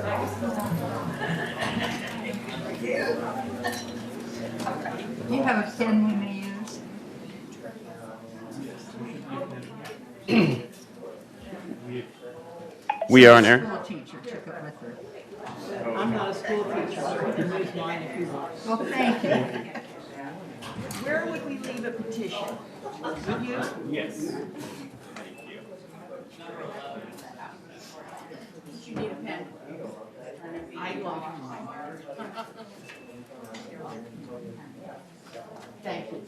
Do you have a pen we may use? We are on air. School teacher took it with her. I'm not a school teacher, so you can use mine if you want. Well, thank you. Where would we leave a petition? Would you? Yes. You need a pen? I lost mine. Thank you.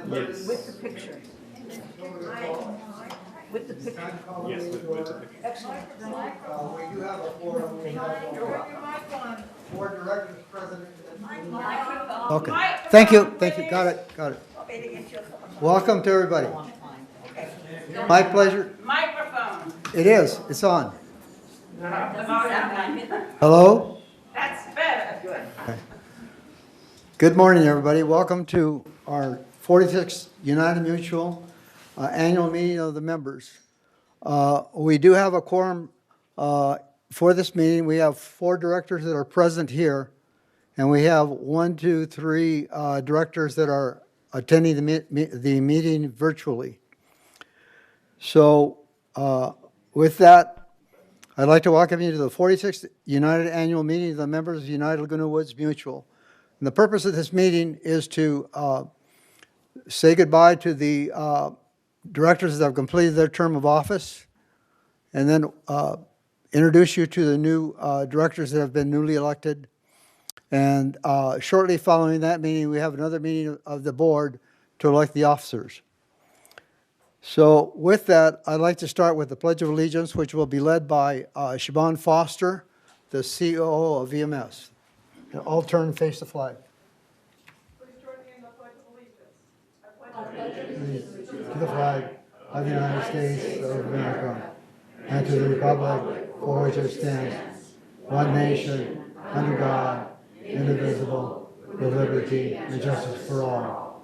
Yes. With the picture. With the picture. Yes, with the picture. Excellent. We do have a forum. We have four directors present. Okay. Thank you. Thank you. Got it. Welcome to everybody. My pleasure. Microphone. It is. It's on. Hello. That's better. Good. Good morning, everybody. Welcome to our 46th United Mutual annual meeting of the members. We do have a quorum for this meeting. We have 4 directors that are present here, and we have 1, 2, 3 directors that are attending the meeting virtually. So with that, I'd like to welcome you to the 46th United Annual Meeting of the members of United Laguna Woods Mutual. And the purpose of this meeting is to say goodbye to the directors that have completed their term of office, and then introduce you to the new directors that have been newly elected. And shortly following that meeting, we have another meeting of the board to elect the officers. So with that, I'd like to start with the Pledge of Allegiance, which will be led by Siobhan Foster, the COO of EMS. And all turn and face the flag. Please join me in the Pledge of Allegiance. To the flag of the United States of America, and to the republic for which it stands, one nation, under God, indivisible, with liberty and justice for all.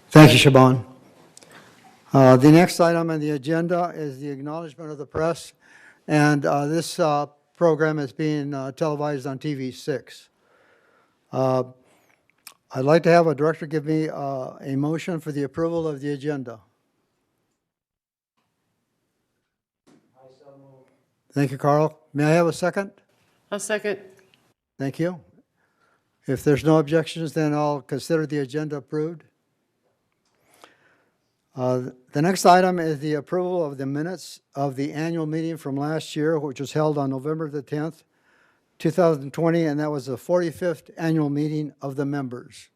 Thank you, Siobhan. The next item on the agenda is the acknowledgement of the press, and this program is being televised on TV6. I'd like to have a director give me a motion for the approval of the agenda. Thank you, Carl. May I have a second? A second. Thank you. If there's no objections, then I'll consider the agenda approved. The next item is the approval of the minutes of the annual meeting from last year, which was held on November the 10th, 2020, and that was the 45th annual meeting of the members.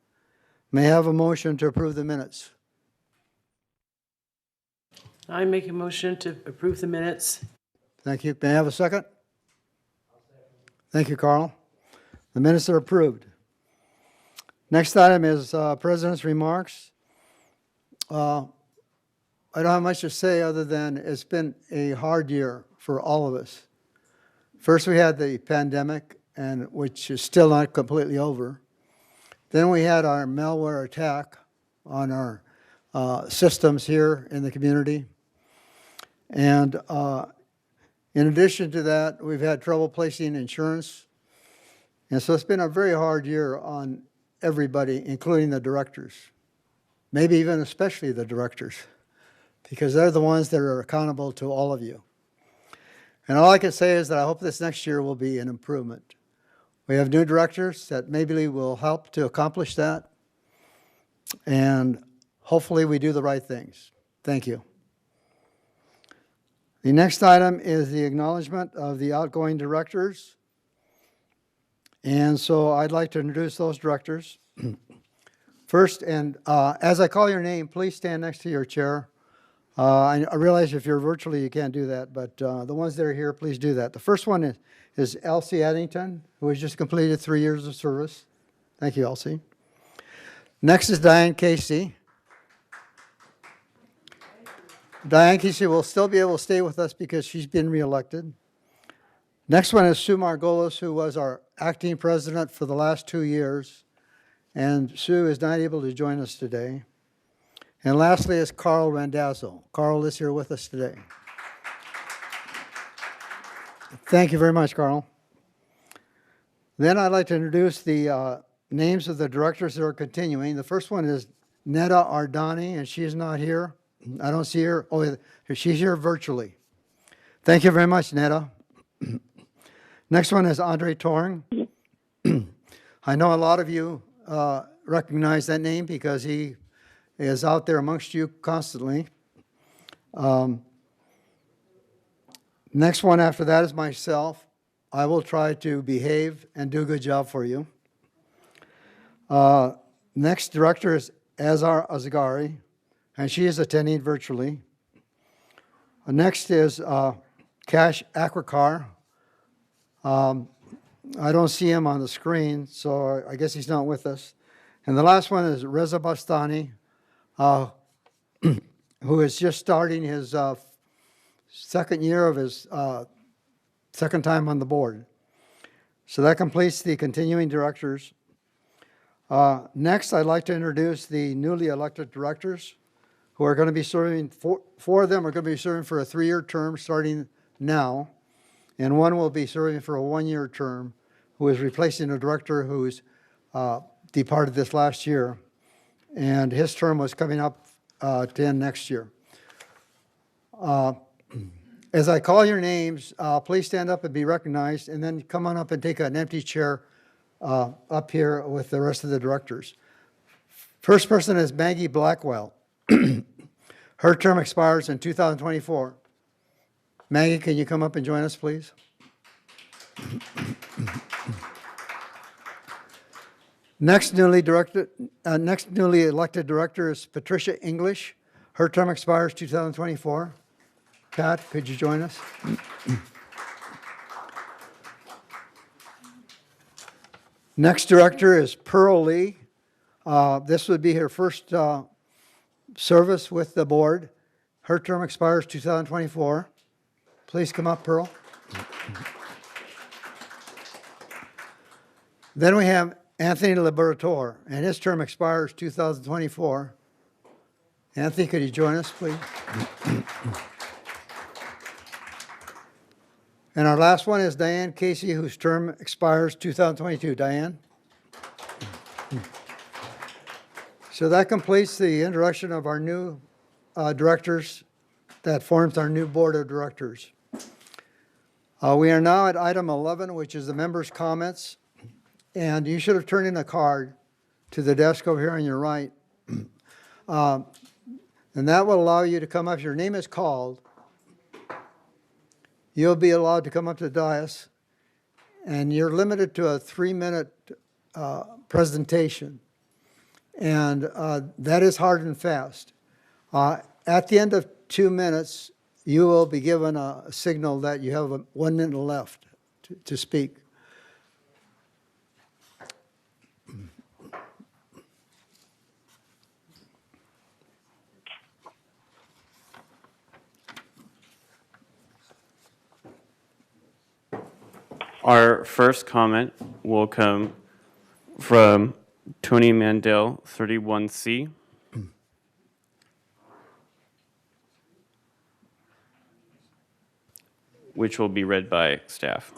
May I have a motion to approve the minutes? I make a motion to approve the minutes. Thank you. May I have a second? Thank you, Carl. The minutes are approved. Next item is President's remarks. I don't have much to say other than it's been a hard year for all of us. First, we had the pandemic, and which is still not completely over. Then we had our malware attack on our systems here in the community. And in addition to that, we've had trouble placing insurance. And so it's been a very hard year on everybody, including the directors. Maybe even especially the directors, because they're the ones that are accountable to all of you. And all I can say is that I hope this next year will be an improvement. We have new directors that maybe will help to accomplish that. And hopefully we do the right things. Thank you. The next item is the acknowledgement of the outgoing directors. And so I'd like to introduce those directors. First, and as I call your name, please stand next to your chair. I realize if you're virtually, you can't do that, but the ones that are here, please do that. The first one is Elsie Addington, who has just completed 3 years of service. Thank you, Elsie. Next is Diane Casey. Diane Casey will still be able to stay with us because she's been reelected. Next one is Sue Margolis, who was our acting president for the last 2 years. And Sue is not able to join us today. And lastly is Carl Randazzo. Carl is here with us today. Thank you very much, Carl. Then I'd like to introduce the names of the directors that are continuing. The first one is Neda Ardani, and she is not here. I don't see her. Oh, she's here virtually. Thank you very much, Neda. Next one is Andre Torn. I know a lot of you recognize that name because he is out there amongst you constantly. Next one after that is myself. I will try to behave and do a good job for you. Next director is Azar Azgari, and she is attending virtually. Next is Cash Akwakar. I don't see him on the screen, so I guess he's not with us. And the last one is Reza Bastani, who is just starting his second year of his second time on the board. So that completes the continuing directors. Next, I'd like to introduce the newly elected directors who are going to be serving, four of them are going to be serving for a 3-year term starting now, and one will be serving for a 1-year term, who is replacing a director who's departed this last year, and his term was coming up to end next year. As I call your names, please stand up and be recognized, and then come on up and take an empty chair up here with the rest of the directors. First person is Maggie Blackwell. Her term expires in 2024. Maggie, can you come up and join us, please? Next newly elected director is Patricia English. Her term expires 2024. Pat, could you join us? Next director is Pearl Lee. This would be her first service with the board. Her term expires 2024. Please come up, Pearl. Then we have Anthony Liberatore, and his term expires 2024. Anthony, could you join us, please? And our last one is Diane Casey, whose term expires 2022. Diane? So that completes the introduction of our new directors that forms our new board of directors. We are now at item 11, which is the members' comments. And you should have turned in a card to the desk over here on your right. And that will allow you to come up. If your name is called, you'll be allowed to come up to the dais. And you're limited to a 3-minute presentation. And that is hard and fast. At the end of 2 minutes, you will be given a signal that you have 1 minute left to speak. Our first comment will come from Tony Mandel, 31C. Which will be read by staff.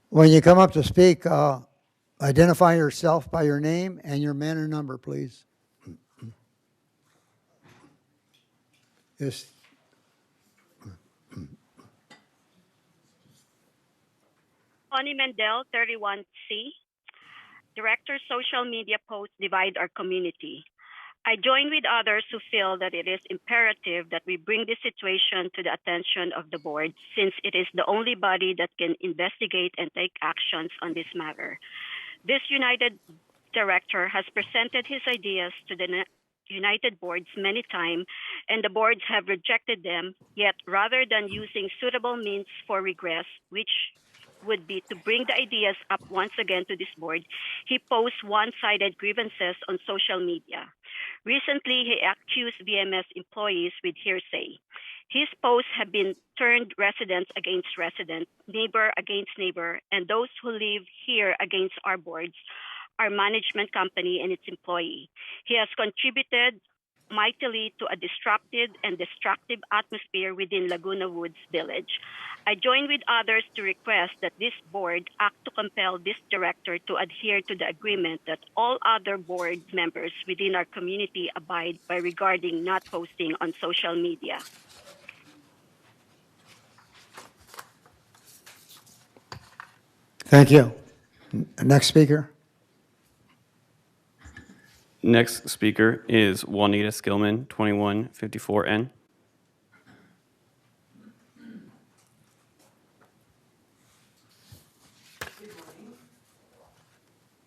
When you come up to speak, identify yourself by your name and your man and number, please. Yes. Tony Mendel, 31C. Director, social media posts divide our community. I join with others who feel that it is imperative that we bring this situation to the attention of the board, since it is the only body that can investigate and take actions on this matter. This United Director has presented his ideas to the United boards many times, and the boards have rejected them, yet rather than using suitable means for regress, which would be to bring the ideas up once again to this board, he posts one-sided grievances on social media. Recently, he accused VMS employees with hearsay. His posts have been turned residents against residents, neighbor against neighbor, and those who live here against our boards, our management company, and its employee. He has contributed mightily to a disrupted and destructive atmosphere within Laguna Woods Village. I join with others to request that this board act to compel this director to adhere to the agreement that all other board members within our community abide by regarding not posting on social media. Thank you. Next speaker. Next speaker is Juanita Skillman, 2154N.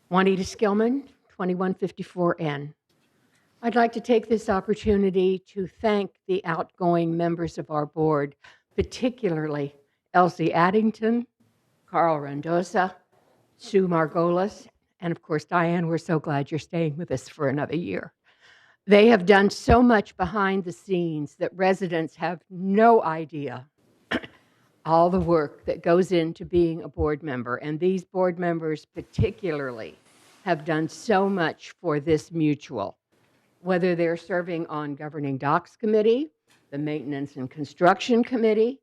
Juanita Skillman, 2154N. I'd like to take this opportunity to thank the outgoing members of our board, particularly Elsie Addington, Carl Rendoza, Sue Margolis, and of course, Diane, we're so glad you're staying with us for another year. They have done so much behind the scenes that residents have no idea all the work that goes into being a board member. And these board members particularly have done so much for this mutual, whether they're serving on Governing Docs Committee, the Maintenance and Construction Committee,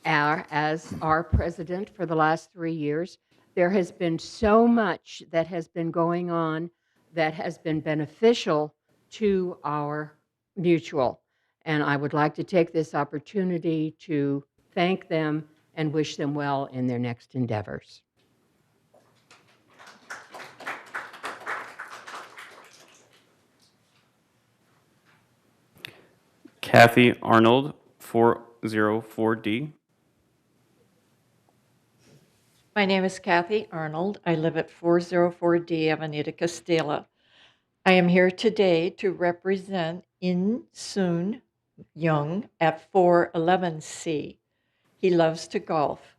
as our president for the last 3 years. There has been so much that has been going on that has been beneficial to our mutual. And I would like to take this opportunity to thank them and wish them well in their next endeavors. Kathy Arnold, 404D. My name is Kathy Arnold. I live at 404D Avenida Castilla. I am here today to represent In Soon Young at 411C. He loves to golf.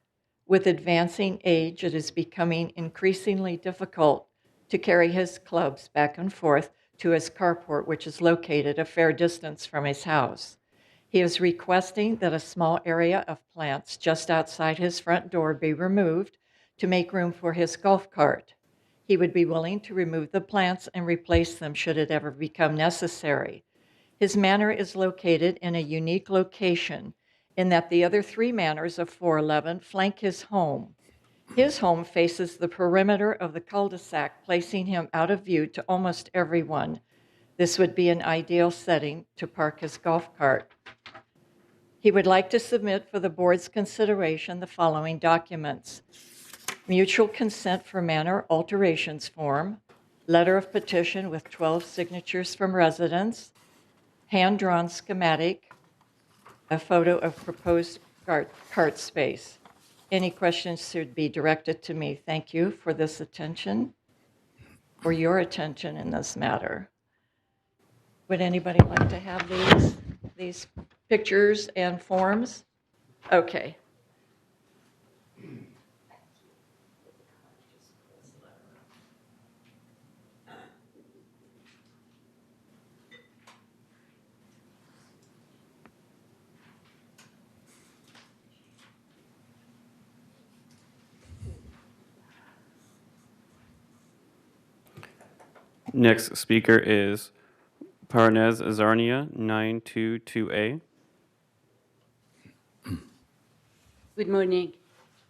With advancing age, it is becoming increasingly difficult to carry his clubs back and forth to his carport, which is located a fair distance from his house. He is requesting that a small area of plants just outside his front door be removed to make room for his golf cart. He would be willing to remove the plants and replace them should it ever become necessary. His manor is located in a unique location in that the other 3 manors of 411 flank his home. His home faces the perimeter of the cul-de-sac, placing him out of view to almost everyone. This would be an ideal setting to park his golf cart. He would like to submit for the board's consideration the following documents: mutual consent for manor alterations form, letter of petition with 12 signatures from residents, hand-drawn schematic, a photo of proposed cart space. Any questions should be directed to me. Thank you for this attention, for your attention in this matter. Would anybody like to have these pictures and forms? Okay. Next speaker is Parnez Azarnia, 922A. Good morning.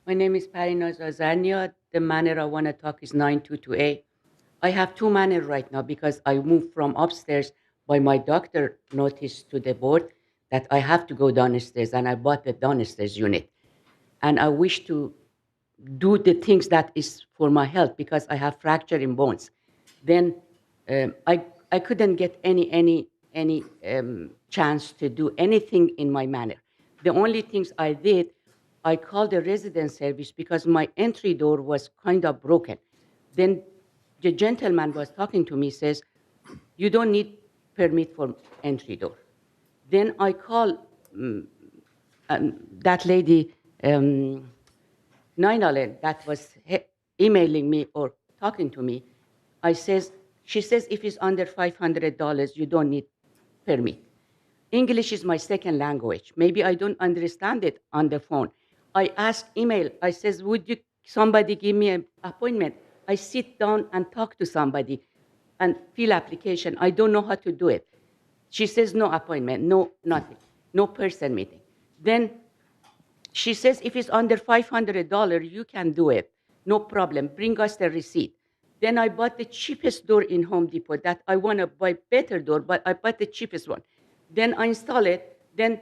My name is Parinoz Azania. The manor I want to talk is 922A. I have 2 manor right now because I moved from upstairs by my doctor notice to the board that I have to go downstairs, and I bought the downstairs unit. And I wish to do the things that is for my health because I have fracture in bones. Then I couldn't get any chance to do anything in my manor. The only things I did, I called the resident service because my entry door was kind of broken. Then the gentleman was talking to me, says, you don't need permit for entry door. Then I called that lady, Nainalen, that was emailing me or talking to me. I says, She says if it's under $500, you don't need permit. English is my second language. Maybe I don't understand it on the phone. I ask email. I says, would you somebody give me an appointment? I sit down and talk to somebody and fill application. I don't know how to do it. She says no appointment, no nothing, no person meeting. Then she says if it's under $500, you can do it. No problem. Bring us the receipt. Then I bought the cheapest door in Home Depot. That I want to buy better door, but I bought the cheapest one. Then I install it. Then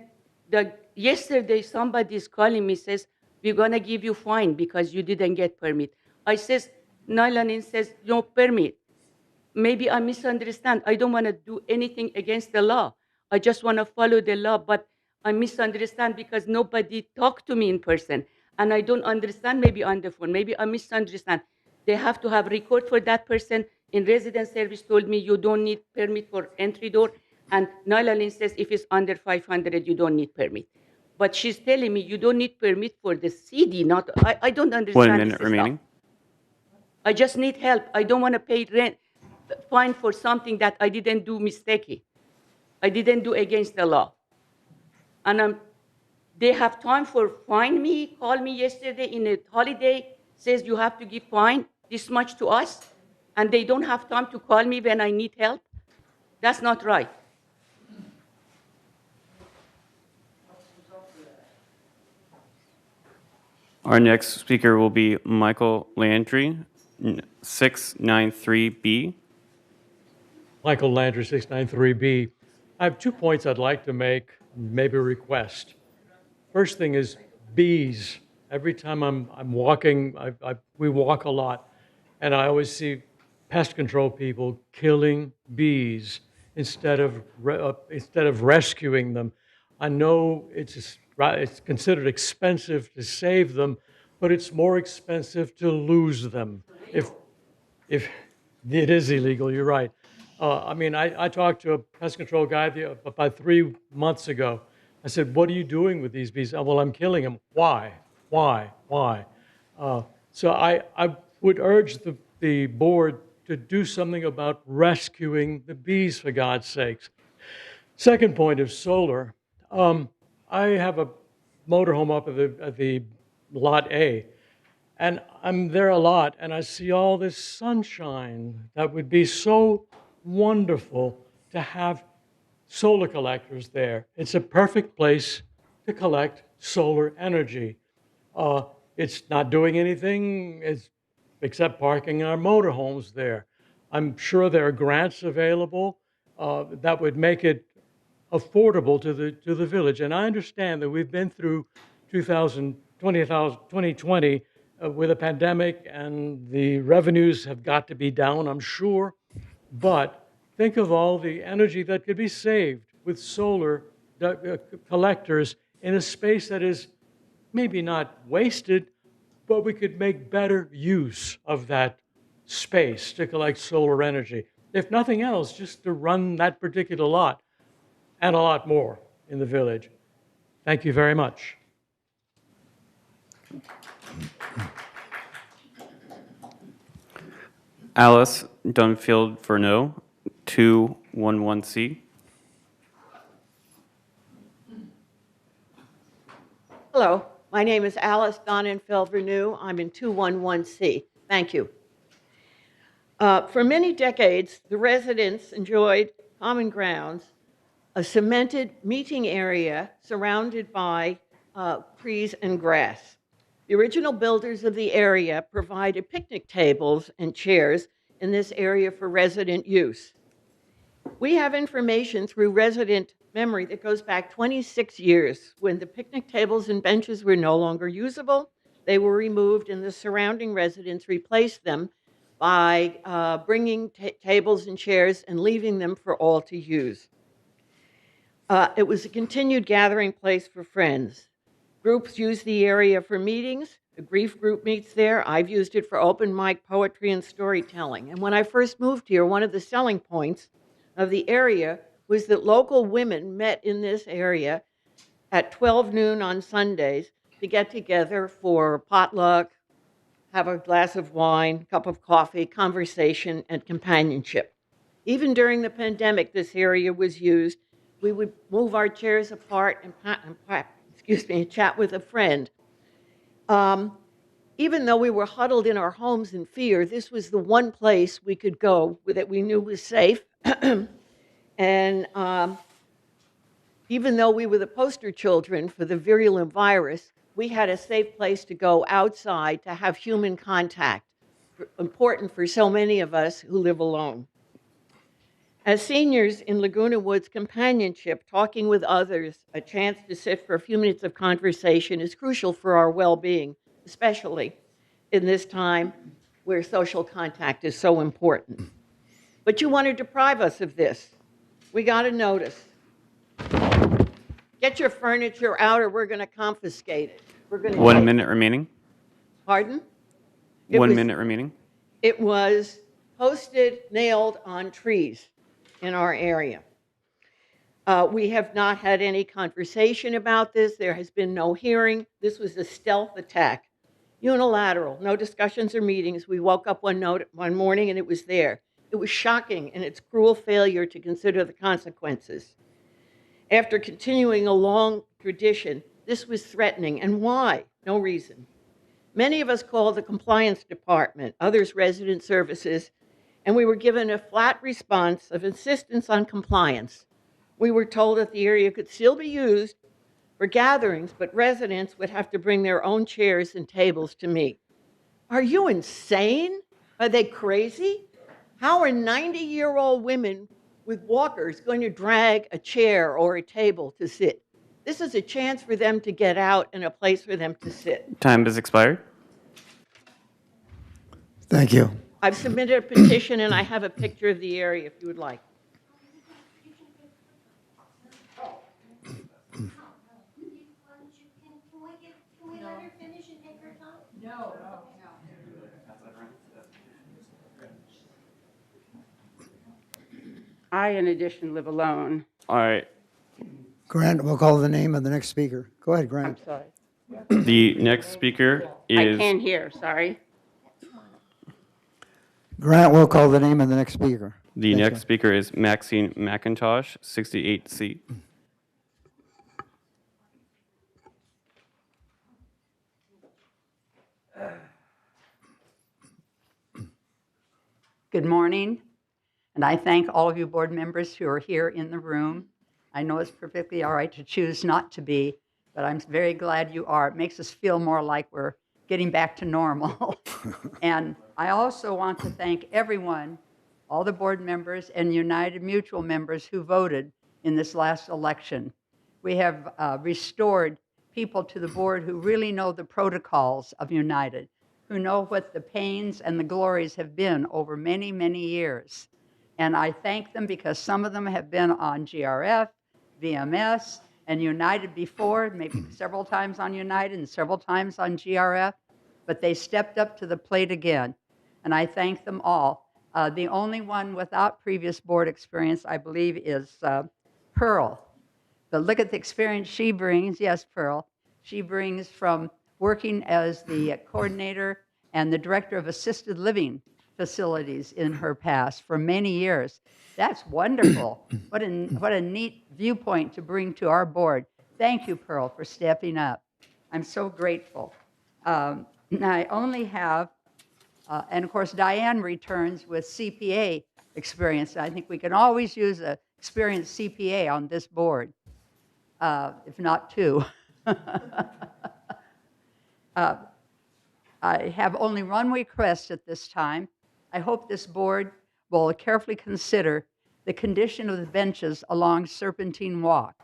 yesterday somebody is calling me, says, we're going to give you fine because you didn't get permit. I says, Nylanin says, no permit. Maybe I misunderstand. I don't want to do anything against the law. I just want to follow the law, but I misunderstand because nobody talked to me in person. And I don't understand maybe on the phone. Maybe I misunderstand. They have to have record for that person. In resident service told me you don't need permit for entry door. And Nylalin says if it's under 500, you don't need permit. But she's telling me you don't need permit for the CD. Not I don't understand. 1 minute this remaining. stuff. I just need help. I don't want to pay rent, fine for something that I didn't do mistake. I didn't do against the law. And they have time for fine me, call me yesterday in a holiday, says you have to give fine this much to us, and they don't have time to call me when I need help. That's not right. Our next speaker will be Michael Landry, 693B. Michael Landry, 693B. I have 2 points I'd like to make, maybe a request. First thing is bees. Every time I'm walking, we walk a lot, and I always see pest control people killing bees instead of rescuing them. I know it's considered expensive to save them, but it's more expensive to lose them. If it is illegal, you're right. I talked to a pest control guy about 3 months ago. I said, what are you doing with these bees? Oh, well, I'm killing them. Why? So I would urge the board to do something about rescuing the bees, for God's sakes. Second point is solar. I have a motorhome up at the Lot A, and I'm there a lot, and I see all this sunshine. That would be so wonderful to have solar collectors there. It's a perfect place to collect solar energy. It's not doing anything except parking our motorhomes there. I'm sure there are grants available that would make it affordable to the village. And I understand that we've been through 2020 with a pandemic, and the revenues have got to be down, I'm sure. But think of all the energy that could be saved with solar collectors in a space that is maybe not wasted, but we could make better use of that space to collect solar energy. If nothing else, just to run that particular lot and a lot more in the village. Thank you very much. Alice Dunfield Verneau, 211C. Hello, my name is Alice Donenfeld Verneau. I'm in 211C. Thank you. For many decades, the residents enjoyed common grounds, a cemented meeting area surrounded by trees and grass. The original builders of the area provided picnic tables and chairs in this area for resident use. We have information through resident memory that goes back 26 years when the picnic tables and benches were no longer usable. They were removed and the surrounding residents replaced them by bringing tables and chairs and leaving them for all to use. It was a continued gathering place for friends. Groups use the area for meetings. The grief group meets there. I've used it for open mic poetry and storytelling. And when I first moved here, one of the selling points of the area was that local women met in this area at 12 noon on Sundays to get together for potluck, have a glass of wine, cup of coffee, conversation, and companionship. Even during the pandemic, this area was used. We would move our chairs apart and chat with a friend. Even though we were huddled in our homes in fear, this was the one place we could go that we knew was safe. And even though we were the poster children for the virulent virus, we had a safe place to go outside to have human contact, important for so many of us who live alone. As seniors in Laguna Woods, companionship, talking with others, a chance to sit for a few minutes of conversation is crucial for our well-being, especially in this time where social contact is so important. But you want to deprive us of this. We got a notice. Get your furniture out or we're going to confiscate it. We're going to 1 minute remaining. Pardon? 1 minute remaining. It was posted, nailed on trees in our area. We have not had any conversation about this. There has been no hearing. This was a stealth attack, unilateral, no discussions or meetings. We woke up one morning and it was there. It was shocking in its cruel failure to consider the consequences. After continuing a long tradition, this was threatening. And why? No reason. Many of us called the compliance department, others resident services, and we were given a flat response of insistence on compliance. We were told that the area could still be used for gatherings, but residents would have to bring their own chairs and tables to meet. Are you insane? Are they crazy? How are 90-year-old women with walkers going to drag a chair or a table to sit? This is a chance for them to get out and a place for them to sit. Time has expired. Thank you. I've submitted a petition and I have a picture of the area if you would like. I, in addition, live alone. All right. Grant, we'll call the name of the next speaker. Go ahead, Grant. I'm sorry. The next speaker I is can't hear, sorry. Grant, we'll call the name of the next speaker. the Thanks, next Grant. speaker is Maxine McIntosh, 68C. Good morning, and I thank all of you board members who are here in the room. I know it's perfectly all right to choose not to be, but I'm very glad you are. It makes us feel more like we're getting back to normal. And I also want to thank everyone, all the board members and United Mutual members who voted in this last election. We have restored people to the board who really know the protocols of United, who know what the pains and the glories have been over many, many years. And I thank them because some of them have been on GRF, VMS, and United before, maybe several times on United and several times on GRF, but they stepped up to the plate again. And I thank them all. The only one without previous board experience, I believe, is Pearl. But look at the experience she brings. Yes, Pearl. She brings from working as the coordinator and the director of assisted living facilities in her past for many years. That's wonderful. What a neat viewpoint to bring to our board. Thank you, Pearl, for stepping up. I'm so grateful. I only have, and of course, Diane returns with CPA experience. I think we can always use an experienced CPA on this board, if not two. I have only one request at this time. I hope this board will carefully consider the condition of the benches along Serpentine Walk.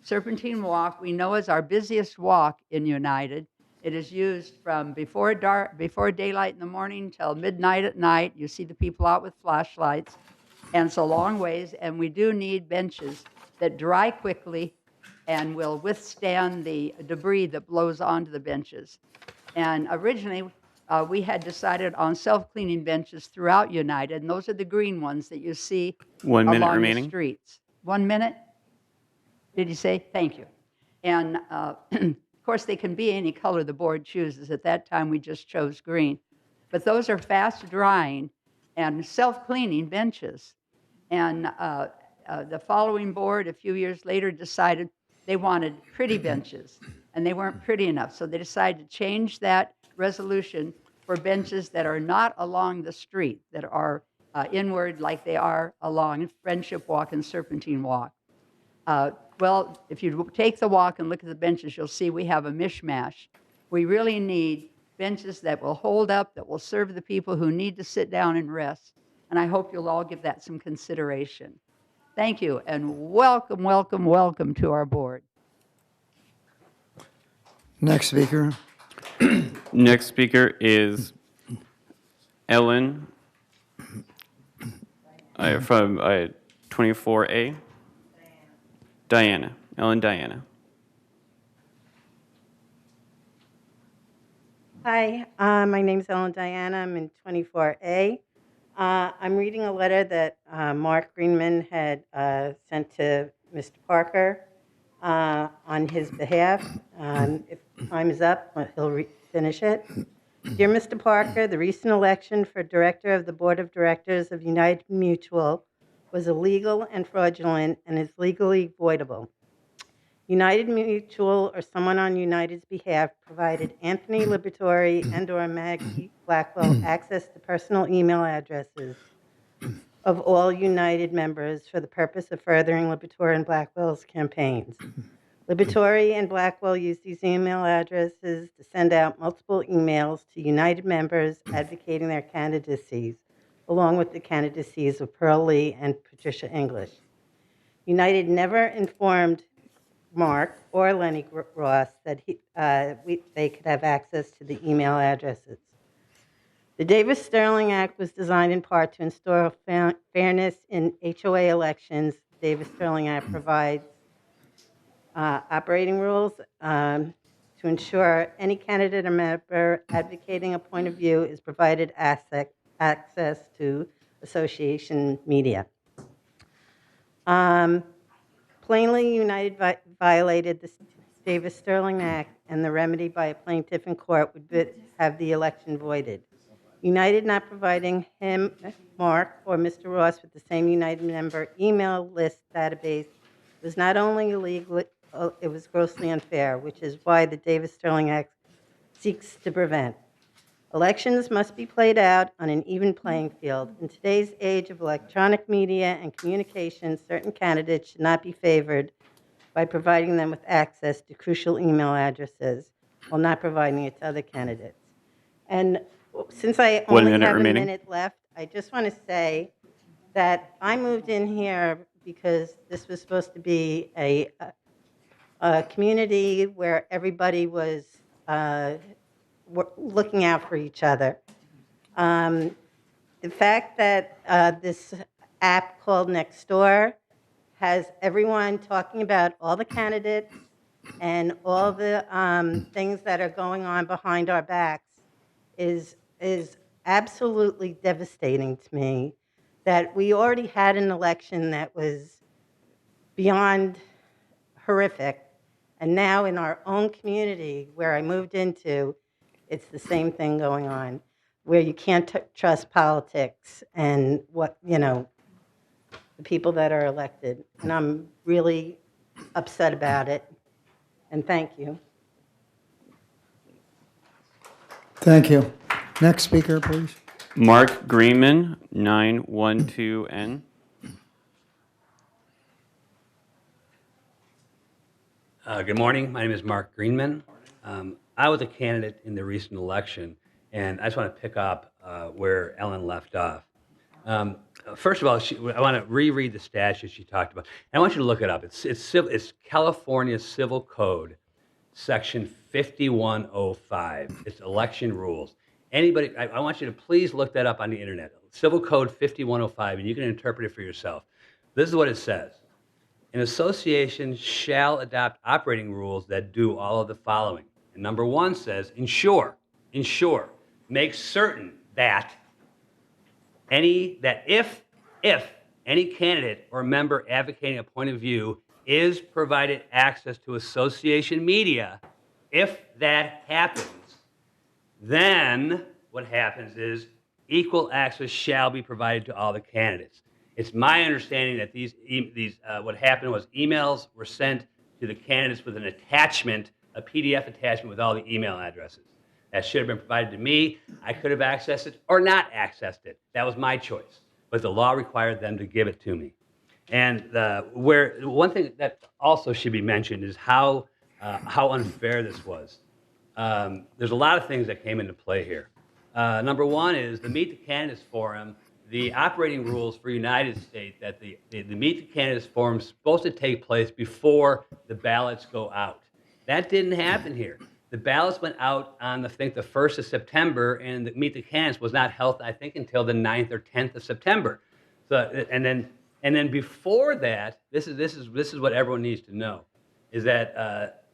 Serpentine Walk, we know, is our busiest walk in United. It is used from before daylight in the morning till midnight at night. You see the people out with flashlights, and it's a long ways, and we do need benches that dry quickly and will withstand the debris that blows onto the benches. And originally, we had decided on self-cleaning benches throughout United, and those are the green ones that you see 1 minute along remaining. the streets. 1 minute? Did you say? Thank you. And of course, they can be any color the board chooses. At that time, we just chose green. But those are fast drying and self-cleaning benches. And the following board, a few years later, decided they wanted pretty benches, and they weren't pretty enough. So they decided to change that resolution for benches that are not along the street, that are inward like they are along Friendship Walk and Serpentine Walk. Well, if you take the walk and look at the benches, you'll see we have a mishmash. We really need benches that will hold up, that will serve the people who need to sit down and rest. And I hope you'll all give that some consideration. Thank you, and welcome, welcome, welcome to our board. Next speaker. Next speaker is Ellen from 24A. Diana. Ellen Diana. Hi, my name is Ellen Diana. I'm in 24A. I'm reading a letter that Mark Greenman had sent to Mr. Parker on his behalf. If time is up, he'll finish it. Dear Mr. Parker, the recent election for director of the Board of Directors of United Mutual was illegal and fraudulent and is legally voidable. United Mutual or someone on United's behalf provided Anthony Liberatore and or Maggie Blackwell access to personal email addresses of all United members for the purpose of furthering Liberatore and Blackwell's campaigns. Liberatore and Blackwell used these email addresses to send out multiple emails to United members advocating their candidacies, along with the candidacies of Pearl Lee and Patricia English. United never informed Mark or Lenny Ross that they could have access to the email addresses. The Davis-Sterling Act was designed in part to install fairness in HOA elections. The Davis-Sterling Act provides operating rules to ensure any candidate or member advocating a point of view is provided access to association media. Plainly, United violated the Davis-Sterling Act, and the remedy by a plaintiff in court would have the election voided. United not providing him, Mark, or Mr. Ross with the same United member email list database was not only illegal, it was grossly unfair, which is why the Davis-Sterling Act seeks to prevent. Elections must be played out on an even playing field. In today's age of electronic media and communication, certain candidates should not be favored by providing them with access to crucial email addresses while not providing it to other candidates. And since I only have a minute left, I just want to say that I moved in here because this was supposed to be a community where everybody was looking out for each other. The fact that this app called Nextdoor has everyone talking about all the candidates and all the things that are going on behind our backs is absolutely devastating to me. That we already had an election that was beyond horrific, and now in our own community where I moved into, it's the same thing going on, where you can't trust politics and the people that are elected. And I'm really upset about it. And thank you. Thank you. Next speaker, please. Mark Greenman, 912N. Good morning. My name is Mark Greenman. I was a candidate in the recent election, and I just want to pick up where Ellen left off. First of all, I want to reread the statute she talked about. And I want you to look it up. It's California Civil Code, Section 5105. It's election rules. Anybody, I want you to please look that up on the internet. Civil Code 5105, and you can interpret it for yourself. This is what it says. An association shall adopt operating rules that do all of the following. And number one says, ensure, make certain that if any candidate or member advocating a point of view is provided access to association media, if that happens, then what happens is equal access shall be provided to all the candidates. It's my understanding that what happened was emails were sent to the candidates with an attachment, a PDF attachment with all the email addresses. That should have been provided to me. I could have accessed it or not accessed it. That was my choice. But the law required them to give it to me. And one thing that also should be mentioned is how unfair this was. There's a lot of things that came into play here. Number one is the Meet the Candidates Forum. The operating rules for United States that the Meet the Candidates Forum is supposed to take place before the ballots go out. That didn't happen here. The ballots went out on, I think, the 1st of September, and the Meet the Candidates was not held, I think, until the 9th or 10th of September. So, and then before that, this is what everyone needs to know, is that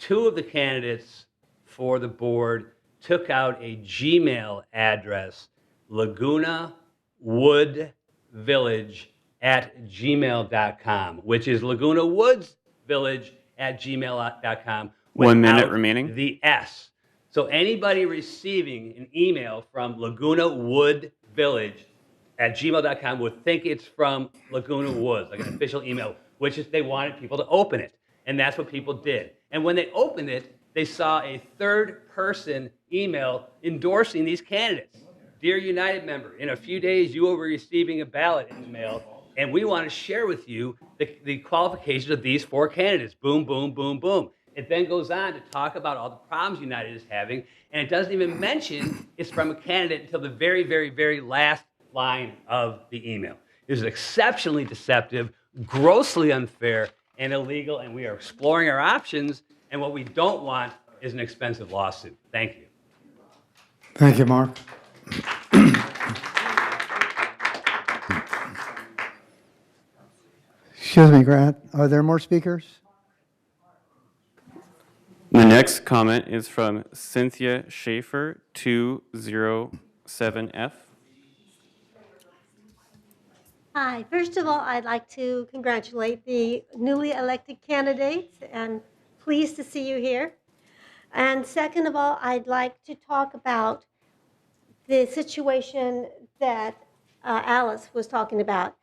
two of the candidates for the board took out a Gmail address, lagunawoodvillage@gmail.com, which is lagunawoodsvillage@gmail.com. 1 minute remaining. The S. So anybody receiving an email from lagunawoodvillage@gmail.com would think it's from Laguna Woods, like an official email, which is they wanted people to open it. And that's what people did. And when they opened it, they saw a third-person email endorsing these candidates. Dear United member, in a few days you will be receiving a ballot in the mail, and we want to share with you the qualifications of these 4 candidates. Boom, boom, boom, boom. It then goes on to talk about all the problems United is having, and it doesn't even mention it's from a candidate until the very, very, very last line of the email. It is exceptionally deceptive, grossly unfair, and illegal, and we are exploring our options, and what we don't want is an expensive lawsuit. Thank you. Thank you, Mark. Excuse me, Grant. Are there more speakers? The next comment is from Cynthia Schaefer, 207F. Hi. First of all, I'd like to congratulate the newly elected candidates and pleased to see you here. And second of all, I'd like to talk about the situation that Alice was talking about.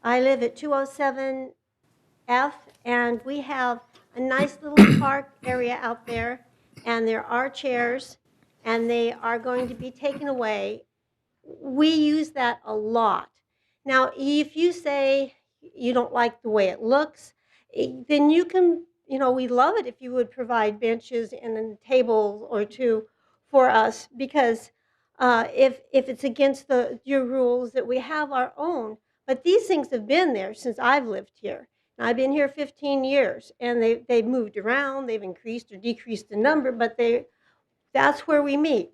I live at 207F, and we have a nice little park area out there, and there are chairs, and they are going to be taken away. We use that a lot. Now, if you say you don't like the way it looks, then you can, we'd love it if you would provide benches and a table or two for us, because if it's against your rules, that we have our own. But these things have been there since I've lived here. And I've been here 15 years, and they've moved around, they've increased or decreased the number, but that's where we meet.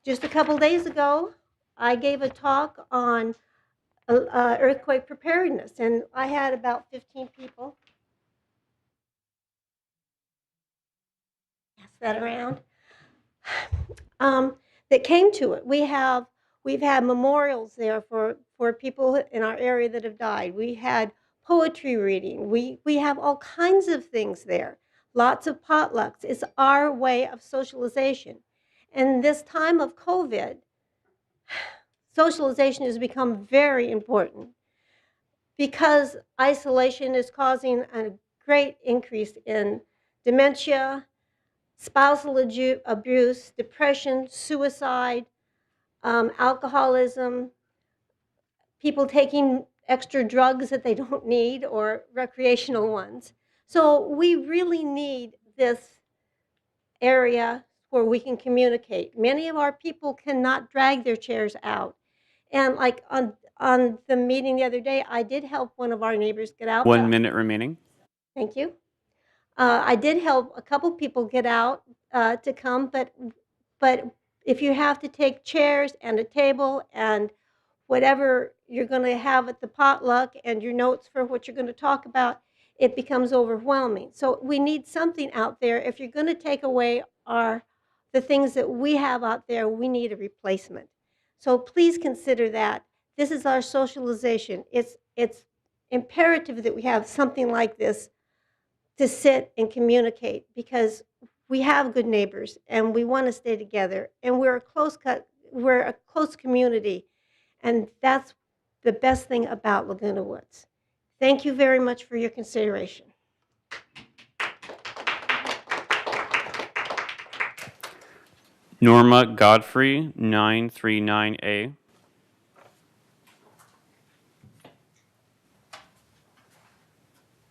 Just a couple days ago, I gave a talk on earthquake preparedness, and I had about 15 people. Pass that around. That came to it. We've had memorials there for people in our area that have died. We had poetry reading. We have all kinds of things there. Lots of potlucks. It's our way of socialization. And this time of COVID, socialization has become very important because isolation is causing a great increase in dementia, spousal abuse, depression, suicide, alcoholism, people taking extra drugs that they don't need or recreational ones. So we really need this area where we can communicate. Many of our people cannot drag their chairs out. And like on the meeting the other day, I did help one of our neighbors get out. 1 minute remaining. Thank you. I did help a couple people get out to come, but if you have to take chairs and a table and whatever you're going to have at the potluck and your notes for what you're going to talk about, it becomes overwhelming. So we need something out there. If you're going to take away the things that we have out there, we need a replacement. So please consider that. This is our socialization. It's imperative that we have something like this to sit and communicate, because we have good neighbors and we want to stay together, and we're a close community, and that's the best thing about Laguna Woods. Thank you very much for your consideration. Norma Godfrey, 939A.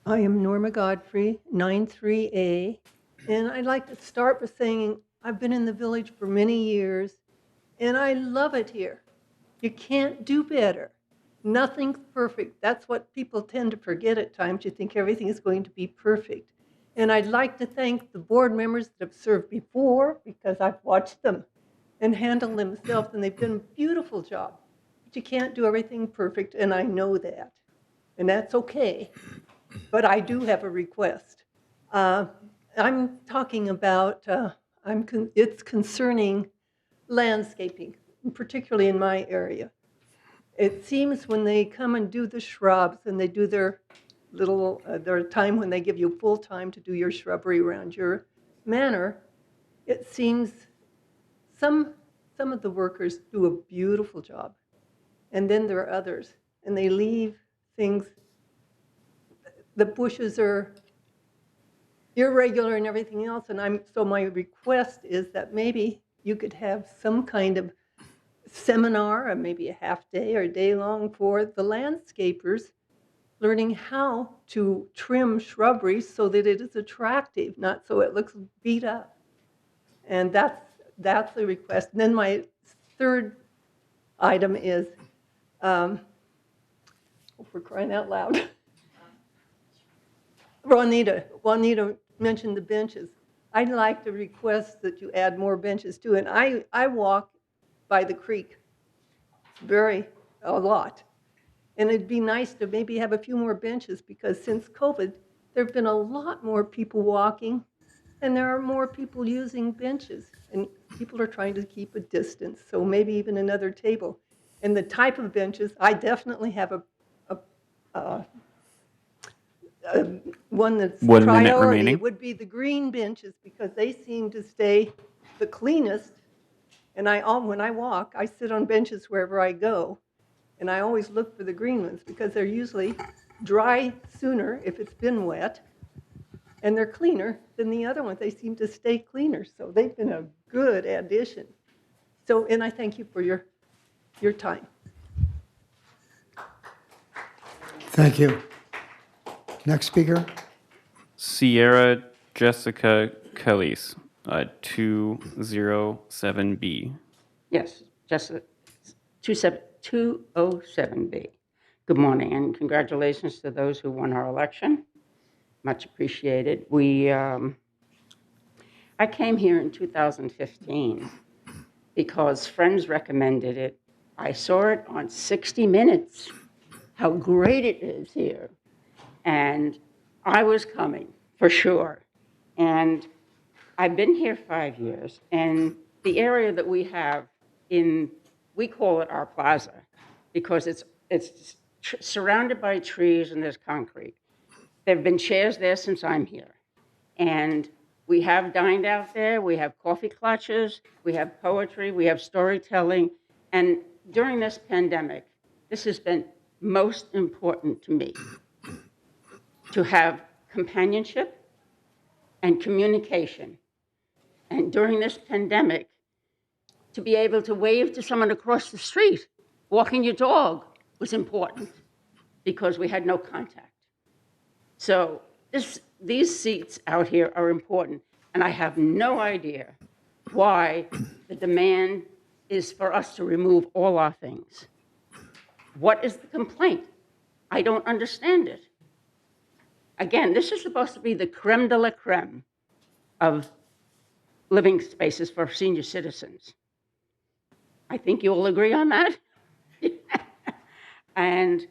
I am Norma Godfrey, 93A, and I'd like to start by saying I've been in the village for many years, and I love it here. You can't do better. Nothing's perfect. That's what people tend to forget at times. You think everything is going to be perfect. And I'd like to thank the board members that have served before, because I've watched them and handle themselves, and they've done a beautiful job. But you can't do everything perfect, and I know that. And that's okay. But I do have a request. I'm talking about, it's concerning landscaping, particularly in my area. It seems when they come and do the shrubs and they do their their time when they give you full time to do your shrubbery around your manor, it seems some of the workers do a beautiful job. And then there are others, and they leave things. The bushes are irregular and everything else, and so my request is that maybe you could have some kind of seminar, or maybe a half day or a day long, for the landscapers, learning how to trim shrubbery so that it is attractive, not so it looks beat up. And that's the request. And then my third item is, for crying out loud. Juanita mentioned the benches. I'd like to request that you add more benches too. And I walk by the creek a lot. And it'd be nice to maybe have a few more benches, because since COVID, there have been a lot more people walking, and there are more people using benches. And people are trying to keep a distance, so maybe even another table. And the type of benches, I definitely have one that's 1 minute priority. remaining. It would be the green benches, because they seem to stay the cleanest. And when I walk, I sit on benches wherever I go. And I always look for the green ones, because they're usually dry sooner if it's been wet. And they're cleaner than the other ones. They seem to stay cleaner. So they've been a good addition. So, and I thank you for your time. Thank you. Next speaker. Sierra Jessica Kelly's, 207B. Yes, just 207B. Good morning, and congratulations to those who won our election. Much appreciated. I came here in 2015 because friends recommended it. I saw it on 60 Minutes, how great it is here. And I was coming, for sure. And I've been here 5 years, and the area that we have we call it our plaza, because it's surrounded by trees and there's concrete. There have been chairs there since I'm here. And we have dined out there, we have coffee clutches, we have poetry, we have storytelling. And during this pandemic, this has been most important to me, to have companionship and communication. And during this pandemic, to be able to wave to someone across the street, walking your dog, was important, because we had no contact. So these seats out here are important, and I have no idea why the demand is for us to remove all our things. What is the complaint? I don't understand it. Again, this is supposed to be the creme de la creme of living spaces for senior citizens. I think you all agree on that. And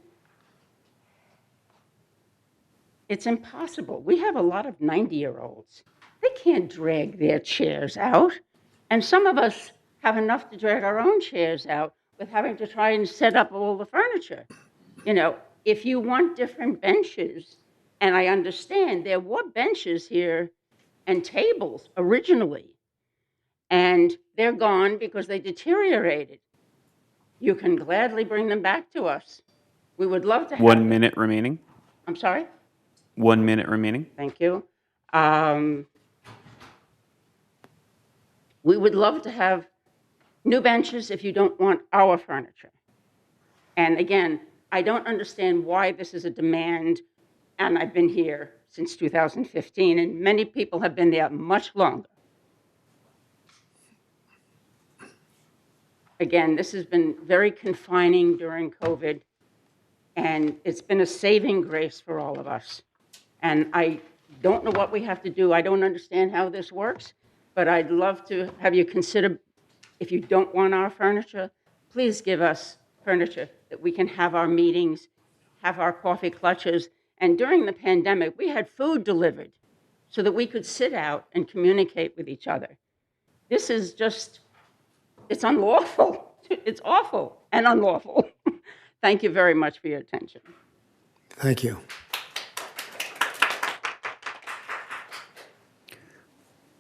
it's impossible. We have a lot of 90-year-olds. They can't drag their chairs out. And some of us have enough to drag our own chairs out with having to try and set up all the furniture. You know, if you want different benches, and I understand there were benches here and tables originally, and they're gone because they deteriorated. You can gladly bring them back to us. We would love to have. 1 minute remaining. I'm sorry? 1 minute remaining. Thank you. We would love to have new benches if you don't want our furniture. And again, I don't understand why this is a demand, and I've been here since 2015, and many people have been there much longer. Again, this has been very confining during COVID, and it's been a saving grace for all of us. And I don't know what we have to do. I don't understand how this works, but I'd love to have you consider, if you don't want our furniture, please give us furniture that we can have our meetings, have our coffee clutches. And during the pandemic, we had food delivered so that we could sit out and communicate with each other. This is just, it's unlawful. It's awful and unlawful. Thank you very much for your attention. Thank you.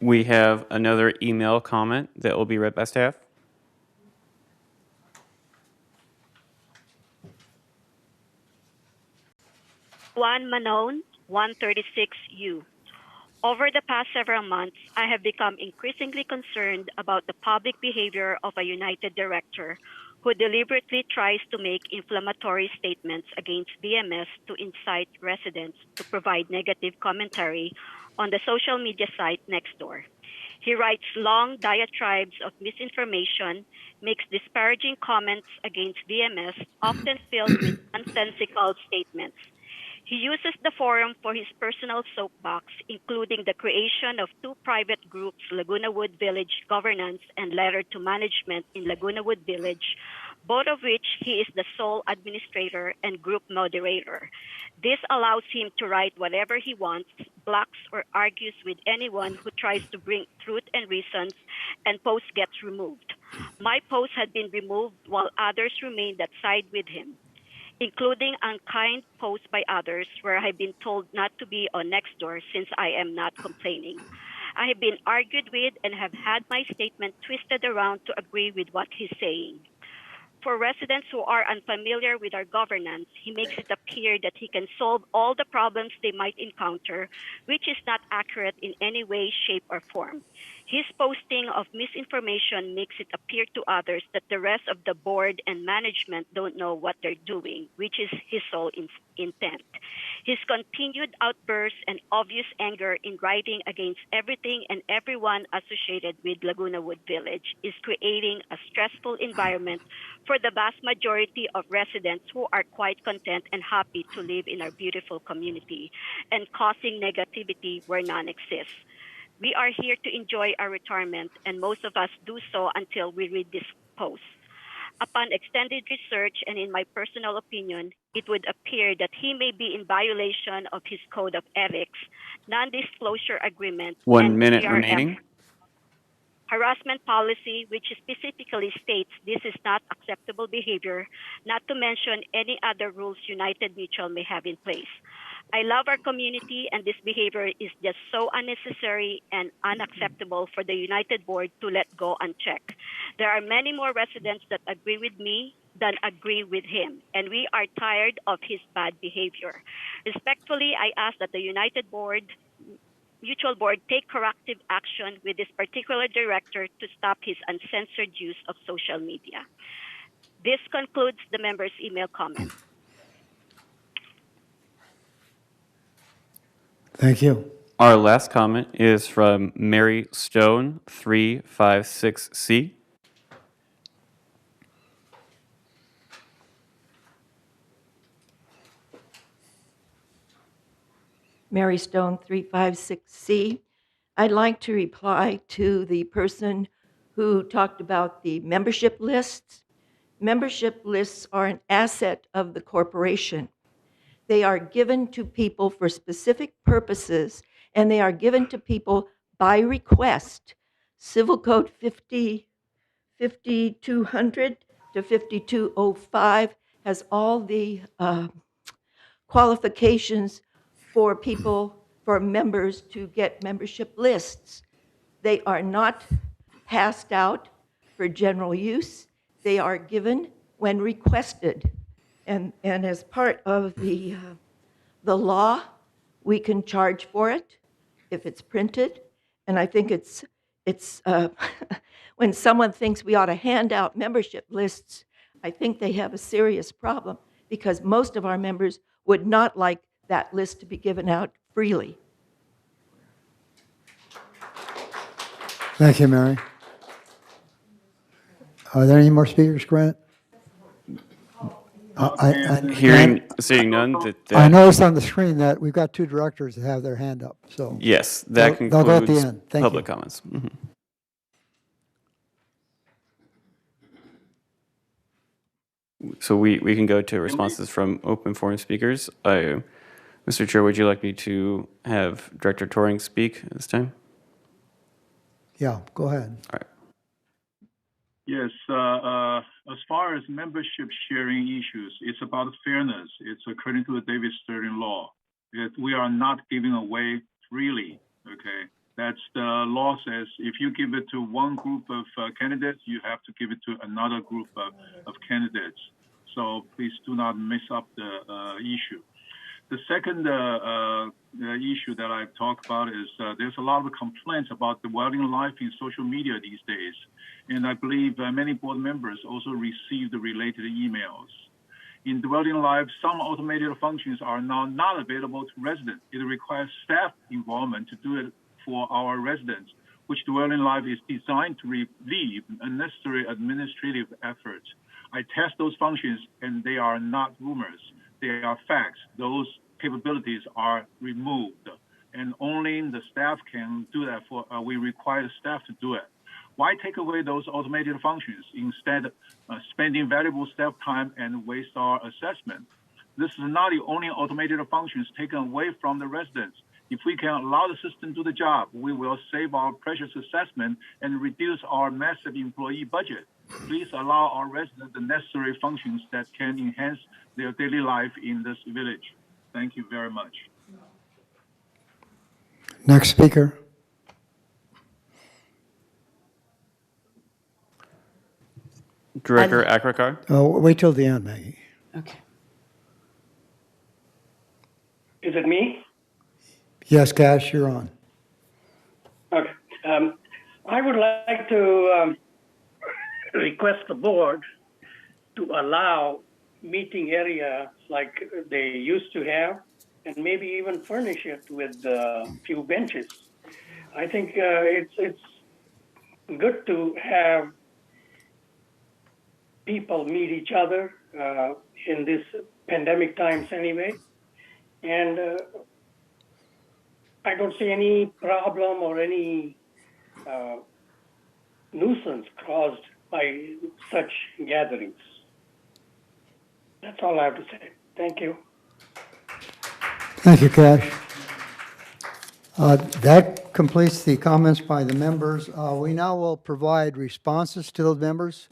We have another email comment that will be read by staff. Juan Manon, 136U. Over the past several months, I have become increasingly concerned about the public behavior of a United director who deliberately tries to make inflammatory statements against BMS to incite residents to provide negative commentary on the social media site Nextdoor. He writes long diatribes of misinformation, makes disparaging comments against BMS, often filled with nonsensical statements. He uses the forum for his personal soapbox, including the creation of two private groups, Laguna Wood Village Governance and Letter to Management in Laguna Wood Village, both of which he is the sole administrator and group moderator. This allows him to write whatever he wants, blocks or argues with anyone who tries to bring truth and reasons, and post gets removed. My post had been removed while others remained that side with him, including unkind posts by others where I have been told not to be on Nextdoor since I am not complaining. I have been argued with and have had my statement twisted around to agree with what he's saying. For residents who are unfamiliar with our governance, he makes it appear that he can solve all the problems they might encounter, which is not accurate in any way, shape, or form. His posting of misinformation makes it appear to others that the rest of the board and management don't know what they're doing, which is his sole intent. His continued outbursts and obvious anger in writing against everything and everyone associated with Laguna Wood Village is creating a stressful environment for the vast majority of residents who are quite content and happy to live in our beautiful community, and causing negativity where none exists. We are here to enjoy our retirement, and most of us do so until we read this post. Upon extended research and in my personal opinion, it would appear that he may be in violation of his code of ethics, non-disclosure agreement, 1 minute PRF remaining. harassment policy, which specifically states this is not acceptable behavior, not to mention any other rules United Mutual may have in place. I love our community, and this behavior is just so unnecessary and unacceptable for the United Board to let go unchecked. There are many more residents that agree with me than agree with him, and we are tired of his bad behavior. Respectfully, I ask that the United Mutual Board take corrective action with this particular director to stop his uncensored use of social media. This concludes the members' email comment. Thank you. Our last comment is from Mary Stone, 356C. Mary Stone, 356C. I'd like to reply to the person who talked about the membership lists. Membership lists are an asset of the corporation. They are given to people for specific purposes, and they are given to people by request. Civil Code 5200 to 5205 has all the qualifications for people, for members to get membership lists. They are not passed out for general use. They are given when requested. And as part of the law, we can charge for it if it's printed. And I think it's when someone thinks we ought to hand out membership lists, I think they have a serious problem because most of our members would not like that list to be given out freely. Thank you, Mary. Are there any more speakers, Grant? Seeing none, I noticed on the screen that we've got two directors that have their hand up, so. yes, that they'll go at the concludes end. Thank public you. comments. So we can go to responses from open forum speakers. Mr. Chair, would you like me to have Director Turing speak this time? Yeah, go ahead. All right. Yes, as far as membership sharing issues, it's about fairness. It's according to the David Sterling law. We are not giving away freely, okay? That's the law says if you give it to one group of candidates, you have to give it to another group of candidates. So please do not mess up the issue. The second issue that I've talked about is there's a lot of complaints about the well-being life in social media these days. And I believe many board members also received the related emails. In dwelling life, some automated functions are now not available to residents. It requires staff involvement to do it for our residents, which dwelling life is designed to relieve unnecessary administrative efforts. I test those functions and they are not rumors. They are facts. Those capabilities are removed and only the staff can do that we require the staff to do it. Why take away those automated functions instead spending valuable staff time and waste our assessment? This is not the only automated functions taken away from the residents. If we can allow the system to do the job, we will save our precious assessment and reduce our massive employee budget. Please allow our residents the necessary functions that can enhance their daily life in this village. Thank you very much. Next speaker. Director Akrakar? Oh, wait till the end, Maggie. Okay. Is it me? Yes, Cash, you're on. Okay. I would like to request the board to allow meeting area like they used to have, and maybe even furnish it with a few benches. I think it's good to have people meet each other in this pandemic times anyway. And I don't see any problem or any nuisance caused by such gatherings. That's all I have to say. Thank you. Thank you, Cash. That completes the comments by the members. We now will provide responses to those members.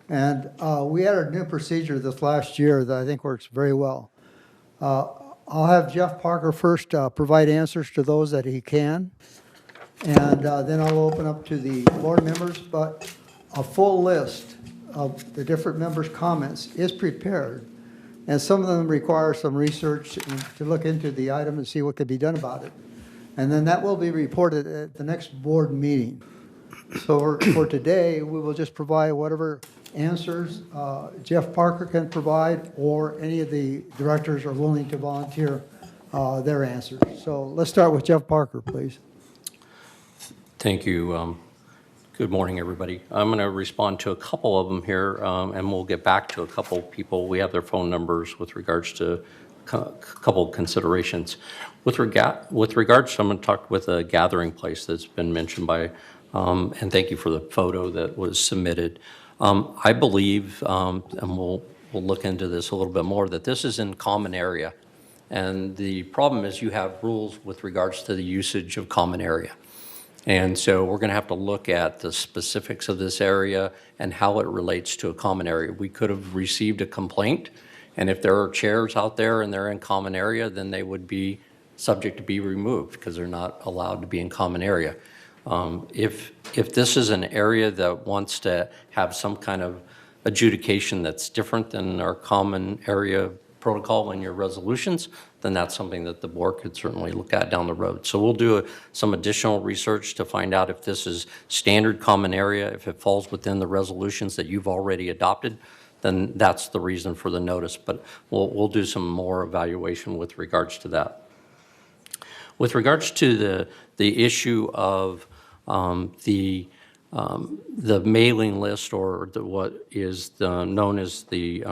And we had a new procedure this last year that I think works very well. I'll have Jeff Parker first provide answers to those that he can. And then I'll open up to the board members. But a full list of the different members' comments is prepared. And some of them require some research to look into the item and see what could be done about it. And then that will be reported at the next board meeting. So for today, we will just provide whatever answers Jeff Parker can provide, or any of the directors are willing to volunteer their answers. So let's start with Jeff Parker, please. Thank you. Good morning, everybody. I'm going to respond to a couple of them here, and we'll get back to a couple people. We have their phone numbers with regards to a couple of considerations. With regards, I'm going to talk with a gathering place that's been mentioned by, and thank you for the photo that was submitted. I believe, and we'll look into this a little bit more, that this is in common area. And the problem is you have rules with regards to the usage of common area. And so we're going to have to look at the specifics of this area and how it relates to a common area. We could have received a complaint, and if there are chairs out there and they're in common area, then they would be subject to be removed because they're not allowed to be in common area. If this is an area that wants to have some kind of adjudication that's different than our common area protocol in your resolutions, then that's something that the board could certainly look at down the road. So we'll do some additional research to find out if this is standard common area, if it falls within the resolutions that you've already adopted, then that's the reason for the notice. But we'll do some more evaluation with regards to that. With regards to the issue of the mailing list, or what is known as the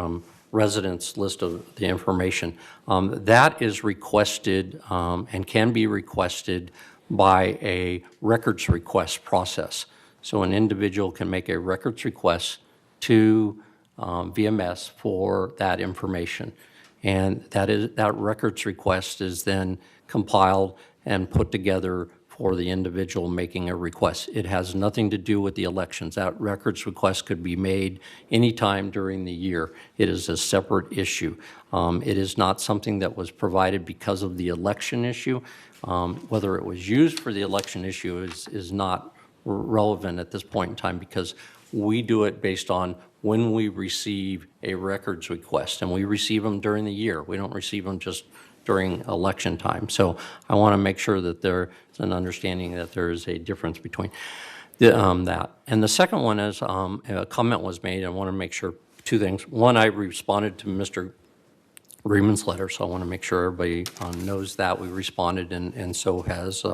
residence list of the information, that is requested and can be requested by a records request process. So an individual can make a records request to VMS for that information. And that records request is then compiled and put together for the individual making a request. It has nothing to do with the elections. That records request could be made anytime during the year. It is a separate issue. It is not something that was provided because of the election issue. Whether it was used for the election issue is not relevant at this point in time, because we do it based on when we receive a records request, and we receive them during the year. We don't receive them just during election time. So I want to make sure that there's an understanding that there is a difference between that. And the second one is a comment was made. I want to make sure two things. One, I responded to Mr. Greenman's letter, so I want to make sure everybody knows that we responded, and so has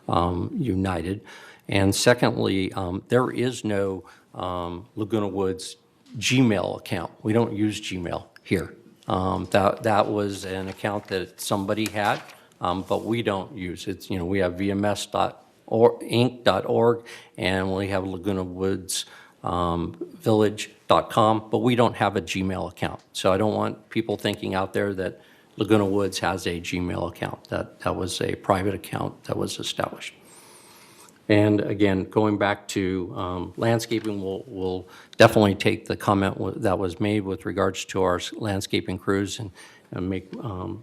United. And secondly, there is no Laguna Woods Gmail account. We don't use Gmail here. That was an account that somebody had, but we don't use it. We have vms.inc.org, and we have Laguna Woods village.com, but we don't have a Gmail account. So I don't want people thinking out there that Laguna Woods has a Gmail account. That was a private account that was established. And again, going back to landscaping, we'll definitely take the comment that was made with regards to our landscaping crews and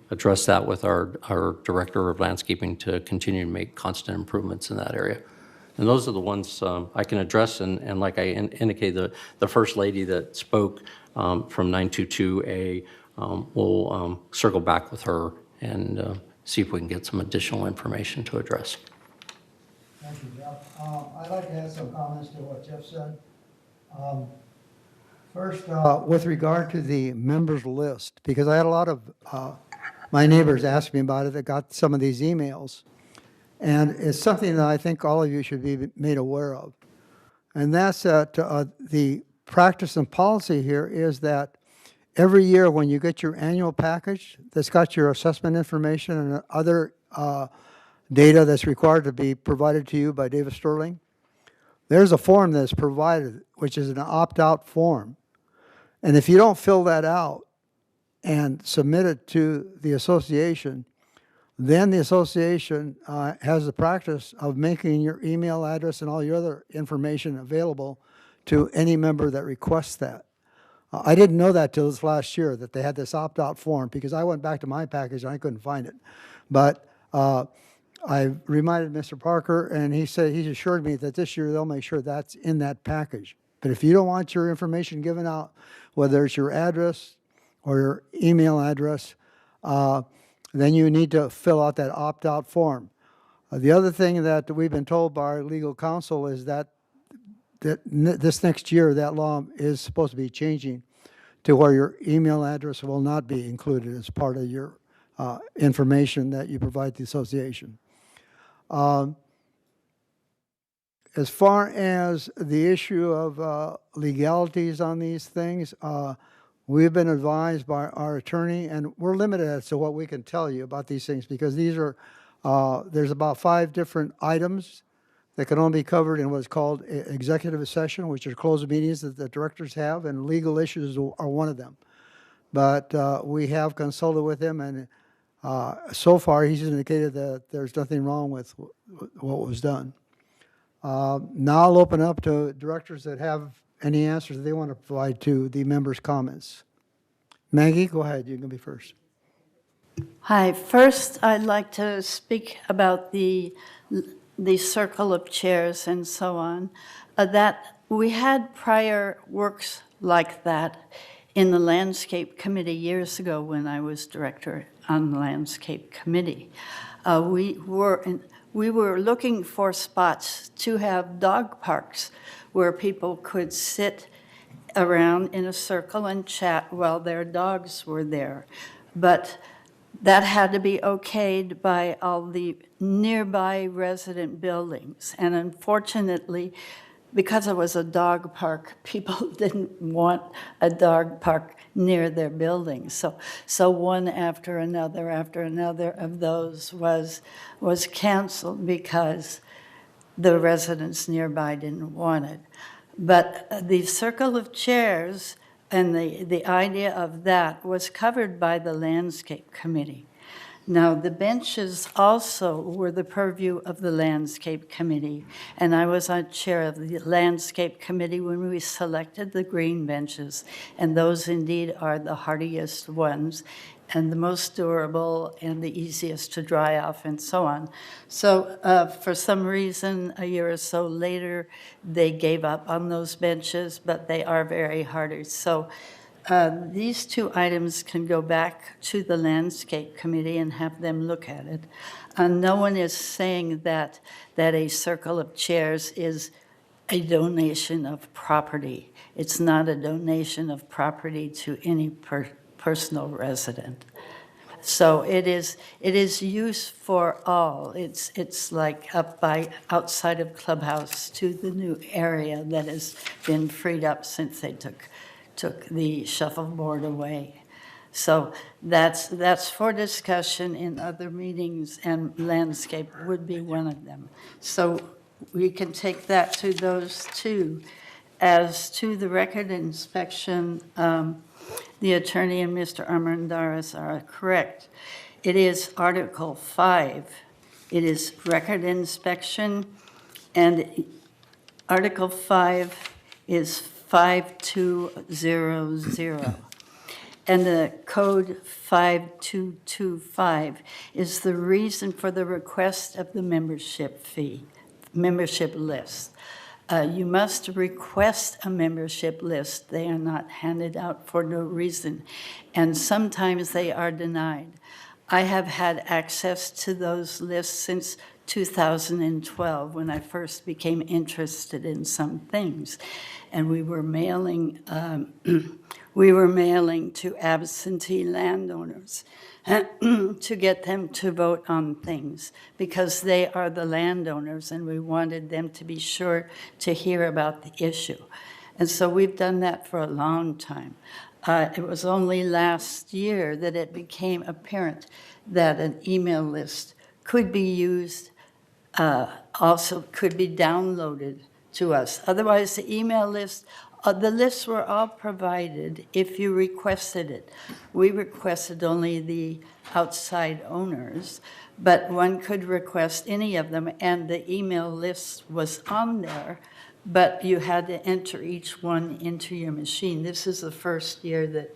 address that with our director of landscaping to continue to make constant improvements in that area. And those are the ones I can address. And like I indicated, the first lady that spoke from 922A, we'll circle back with her and see if we can get some additional information to address. Thank you, Jeff. I'd like to add some comments to what Jeff said. First, with regard to the members list, because I had a lot of my neighbors ask me about it that got some of these emails. And it's something that I think all of you should be made aware of. And that's that the practice and policy here is that every year when you get your annual package that's got your assessment information and other data that's required to be provided to you by David Sterling, there's a form that's provided, which is an opt-out form. And if you don't fill that out and submit it to the association, then the association has the practice of making your email address and all your other information available to any member that requests that. I didn't know that till this last year, that they had this opt-out form, because I went back to my package and I couldn't find it. But I reminded Mr. Parker, and he assured me that this year they'll make sure that's in that package. But if you don't want your information given out, whether it's your address or your email address, then you need to fill out that opt-out form. The other thing that we've been told by our legal counsel is that this next year, that law is supposed to be changing to where your email address will not be included as part of your information that you provide the association. As far as the issue of legalities on these things, we've been advised by our attorney, and we're limited as to what we can tell you about these things, because these are, there's about 5 different items that can only be covered in what's called executive session, which are closed meetings that the directors have, and legal issues are one of them. But we have consulted with him, and so far he's indicated that there's nothing wrong with what was done. Now I'll open up to directors that have any answers that they want to provide to the members' comments. Maggie, go ahead. You can be first. Hi. First, I'd like to speak about the circle of chairs and so on. That we had prior works like that in the Landscape Committee years ago when I was director on the Landscape Committee. We were looking for spots to have dog parks where people could sit around in a circle and chat while their dogs were there. But that had to be okayed by all the nearby resident buildings. And unfortunately, because it was a dog park, people didn't want a dog park near their buildings. So one after another of those was canceled because the residents nearby didn't want it. But the circle of chairs and the idea of that was covered by the Landscape Committee. Now, the benches also were the purview of the Landscape Committee, and I was on chair of the Landscape Committee when we selected the green benches, and those indeed are the hardiest ones and the most durable and the easiest to dry off and so on. So for some reason, a year or so later, they gave up on those benches, but they are very hardy. So these two items can go back to the Landscape Committee and have them look at it. No one is saying that a circle of chairs is a donation of property. It's not a donation of property to any personal resident. So it is use for all. It's like up by outside of Clubhouse to the new area that has been freed up since they took the shuffleboard away. So that's for discussion in other meetings, and landscape would be one of them. So we can take that to those two. As to the record inspection, the attorney and Mr. Armandaris are correct. It is Article 5. It is record inspection, and Article 5 is 5200. And the code 5225 is the reason for the request of the membership list. You must request a membership list. They are not handed out for no reason, and sometimes they are denied. I have had access to those lists since 2012 when I first became interested in some things, and we were mailing to absentee landowners to get them to vote on things because they are the landowners and we wanted them to be sure to hear about the issue. And so we've done that for a long time. It was only last year that it became apparent that an email list could be used, also could be downloaded to us. Otherwise, the email list, the lists were all provided if you requested it. We requested only the outside owners, but one could request any of them, and the email list was on there, but you had to enter each one into your machine. This is the first year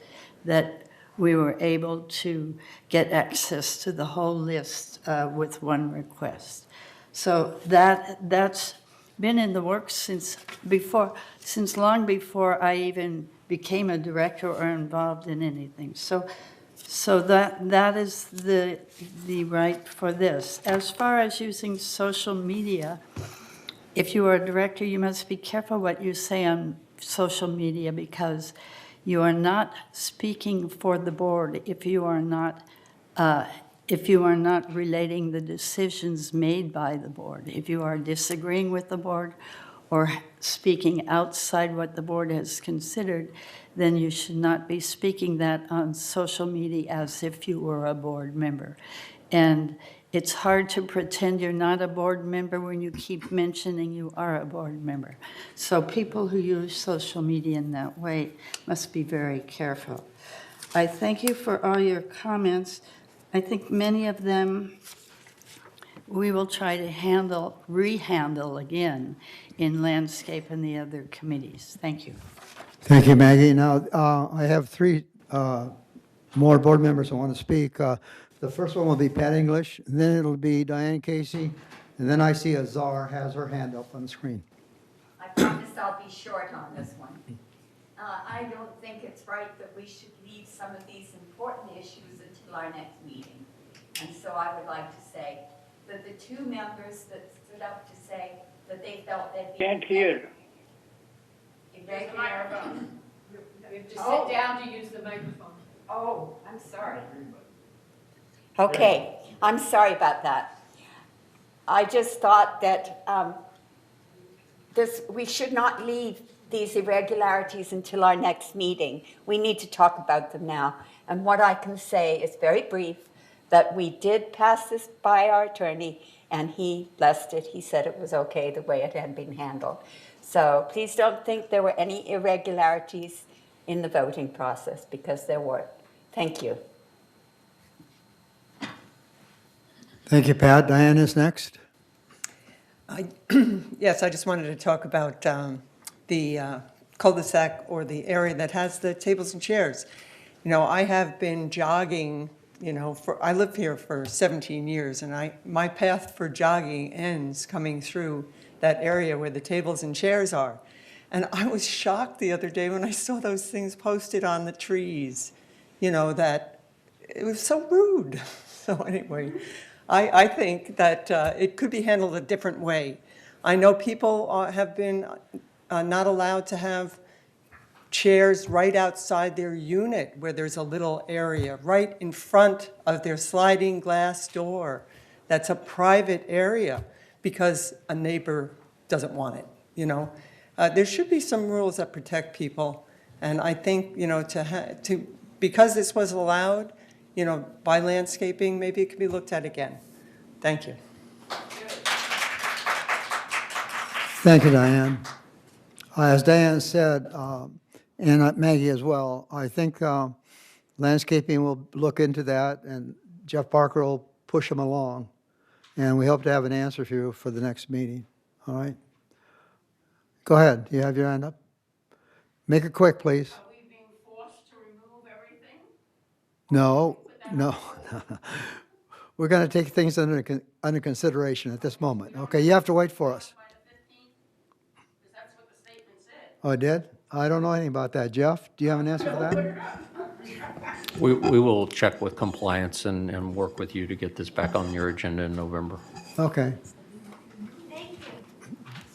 that we were able to get access to the whole list with one request. So that's been in the works since long before I even became a director or involved in anything. So that is the right for this. As far as using social media, if you are a director, you must be careful what you say on social media because you are not speaking for the board if you are not relating the decisions made by the board. If you are disagreeing with the board or speaking outside what the board has considered, then you should not be speaking that on social media as if you were a board member. And it's hard to pretend you're not a board member when you keep mentioning you are a board member. So people who use social media in that way must be very careful. I thank you for all your comments. I think many of them we will try to rehandle again in landscape and the other committees. Thank you. Thank you, Maggie. Now, I have three more board members who want to speak. The first one will be Pat English, and then it'll be Diane Casey, and then I see Azar has her hand up on the screen. I promise I'll be short on this one. I don't think it's right that we should leave some of these important issues until our next meeting. And so I would like to say that the two members that stood up to say that they felt they'd be Can't hear. irregular. You have to sit down to use the microphone. Oh, I'm sorry. Okay, I'm sorry about that. I just thought that we should not leave these irregularities until our next meeting. We need to talk about them now. And what I can say is very brief, that we did pass this by our attorney, and he blessed it. He said it was okay the way it had been handled. So please don't think there were any irregularities in the voting process, because there were. Thank you. Thank you, Pat. Diane is next. Yes, I just wanted to talk about the cul-de-sac, or the area that has the tables and chairs. You know, I have been jogging, you know, I live here for 17 years, and my path for jogging ends coming through that area where the tables and chairs are. And I was shocked the other day when I saw those things posted on the trees, you know, that it was so rude. So anyway, I think that it could be handled a different way. I know people have been not allowed to have chairs right outside their unit where there's a little area, right in front of their sliding glass door. That's a private area because a neighbor doesn't want it, you know. There should be some rules that protect people. And I think, you know, because this was allowed, you know, by landscaping, maybe it could be looked at again. Thank you. Thank you, Diane. As Diane said, and Maggie as well, I think landscaping will look into that, and Jeff Parker will push them along. And we hope to have an answer for you for the next meeting. All right? Go ahead. Do you have your hand up? Make it quick, please. Are we being forced to remove everything? No. We're going to take things under consideration at this moment. Okay, you have to wait for us. Oh, it did? I don't know anything about that. Jeff, do you have an answer for that? We will check with compliance and work with you to get this back on your agenda in November. Okay.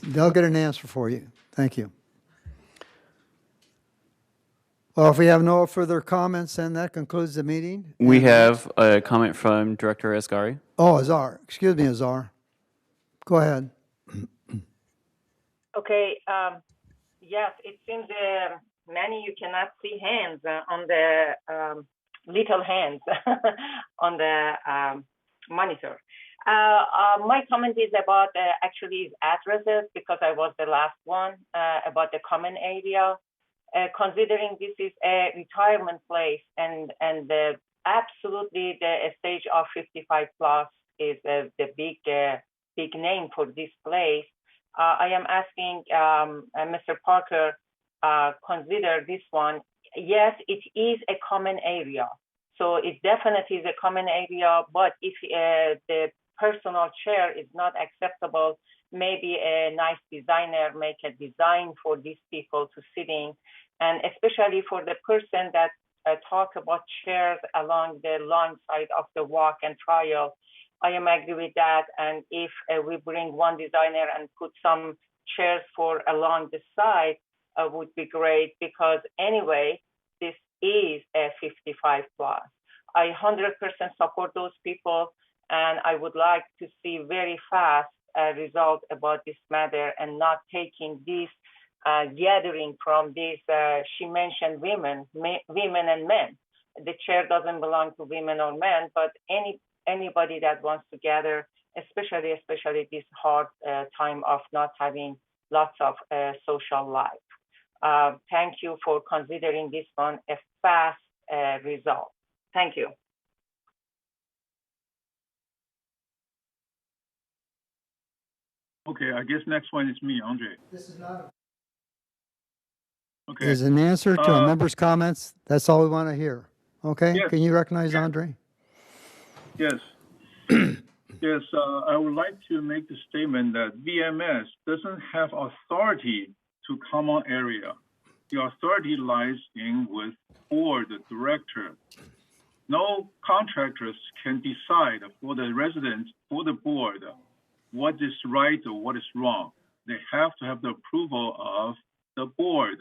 They'll get an answer for you. Thank you. Well, if we have no further comments, then that concludes the meeting. We have a comment from Director Asghari. Oh, Azar. Excuse me, Azar. Go ahead. Okay. Yes, it seems many you cannot see hands on the little hands on the monitor. My comment is about actually addresses, because I was the last one about the common area. Considering this is a retirement place, and absolutely the stage of 55 plus is the big name for this place. I am asking Mr. Parker, consider this one. Yes, it is a common area. So it definitely is a common area, but if the personal chair is not acceptable, maybe a nice designer make a design for these people to sitting, and especially for the person that talk about chairs along the long side of the walk and trail. I am agree with that. And if we bring one designer and put some chairs for along the side, would be great, because anyway, this is a 55 plus. I 100% support those people, and I would like to see very fast result about this matter, and not taking this gathering from this. She mentioned women and men. The chair doesn't belong to women or men, but anybody that wants to gather, especially this hard time of not having lots of social life. Thank you for considering this one a fast result. Thank you. Okay, I guess next one is me, Andre. This is not. Okay. Is an answer to a member's comments. That's all we want to hear. Okay? Yes. Can you recognize Andre? Yes. Yes, I would like to make the statement that VMS doesn't have authority to common area. The authority lies in with board director. No contractors can decide for the residents, for the board, what is right or what is wrong. They have to have the approval of the board.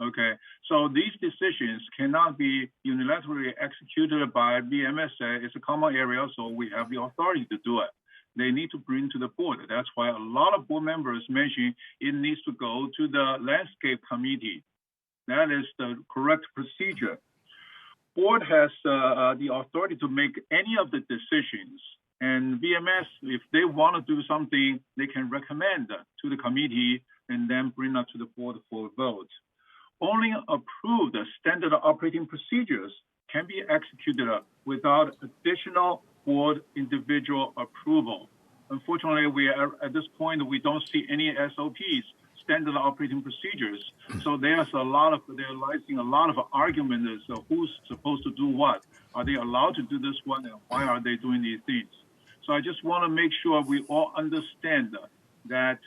Okay, so these decisions cannot be unilaterally executed by BMSA. It's a common area, so we have the authority to do it. They need to bring to the board. That's why a lot of board members mention it needs to go to the landscape committee. That is the correct procedure. Board has the authority to make any of the decisions. And BMS, if they want to do something, they can recommend to the committee and then bring up to the board for a vote. Only approved standard operating procedures can be executed without additional board individual approval. Unfortunately, we are at this point, we don't see any SOPs, standard operating procedures. So there's a lot of, they're raising a lot of argument as to who's supposed to do what. Are they allowed to do this one, and why are they doing these things? So I just want to make sure we all understand that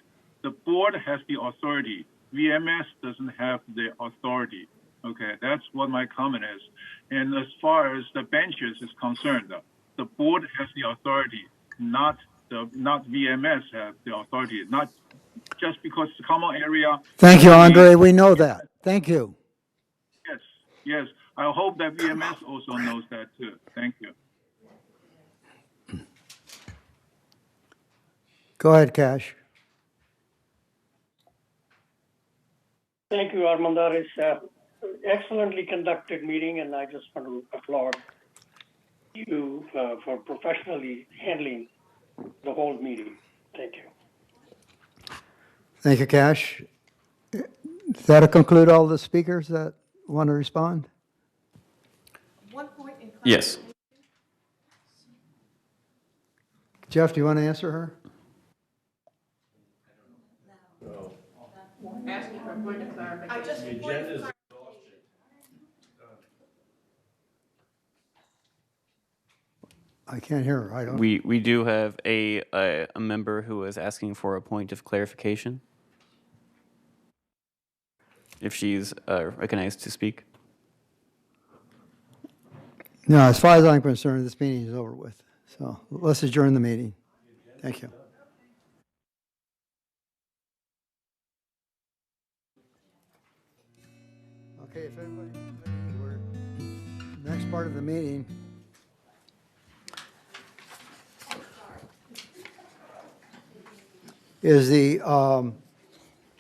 the board has the authority. VMS doesn't have the authority. Okay, that's what my comment is. And as far as the benches is concerned, the board has the authority, not VMS have the authority, not just because it's a common area. Thank you, Andre. We know that. Thank you. Yes, yes. I hope that VMS also knows that too. Thank you. Go ahead, Cash. Thank you, Armandar. It's an excellently conducted meeting, and I just want to applaud you for professionally handling the whole meeting. Thank you. Thank you, Cash. Does that conclude all the speakers that want to respond? Yes. Jeff, do you want to answer her? Asking for a point of clarification. I can't hear her. I don't. We do have a member who is asking for a point of clarification. If she's recognized to speak. No, as far as I'm concerned, this meeting is over with. So let's adjourn the meeting. Thank you. Okay, if everybody, next part of the meeting. Is the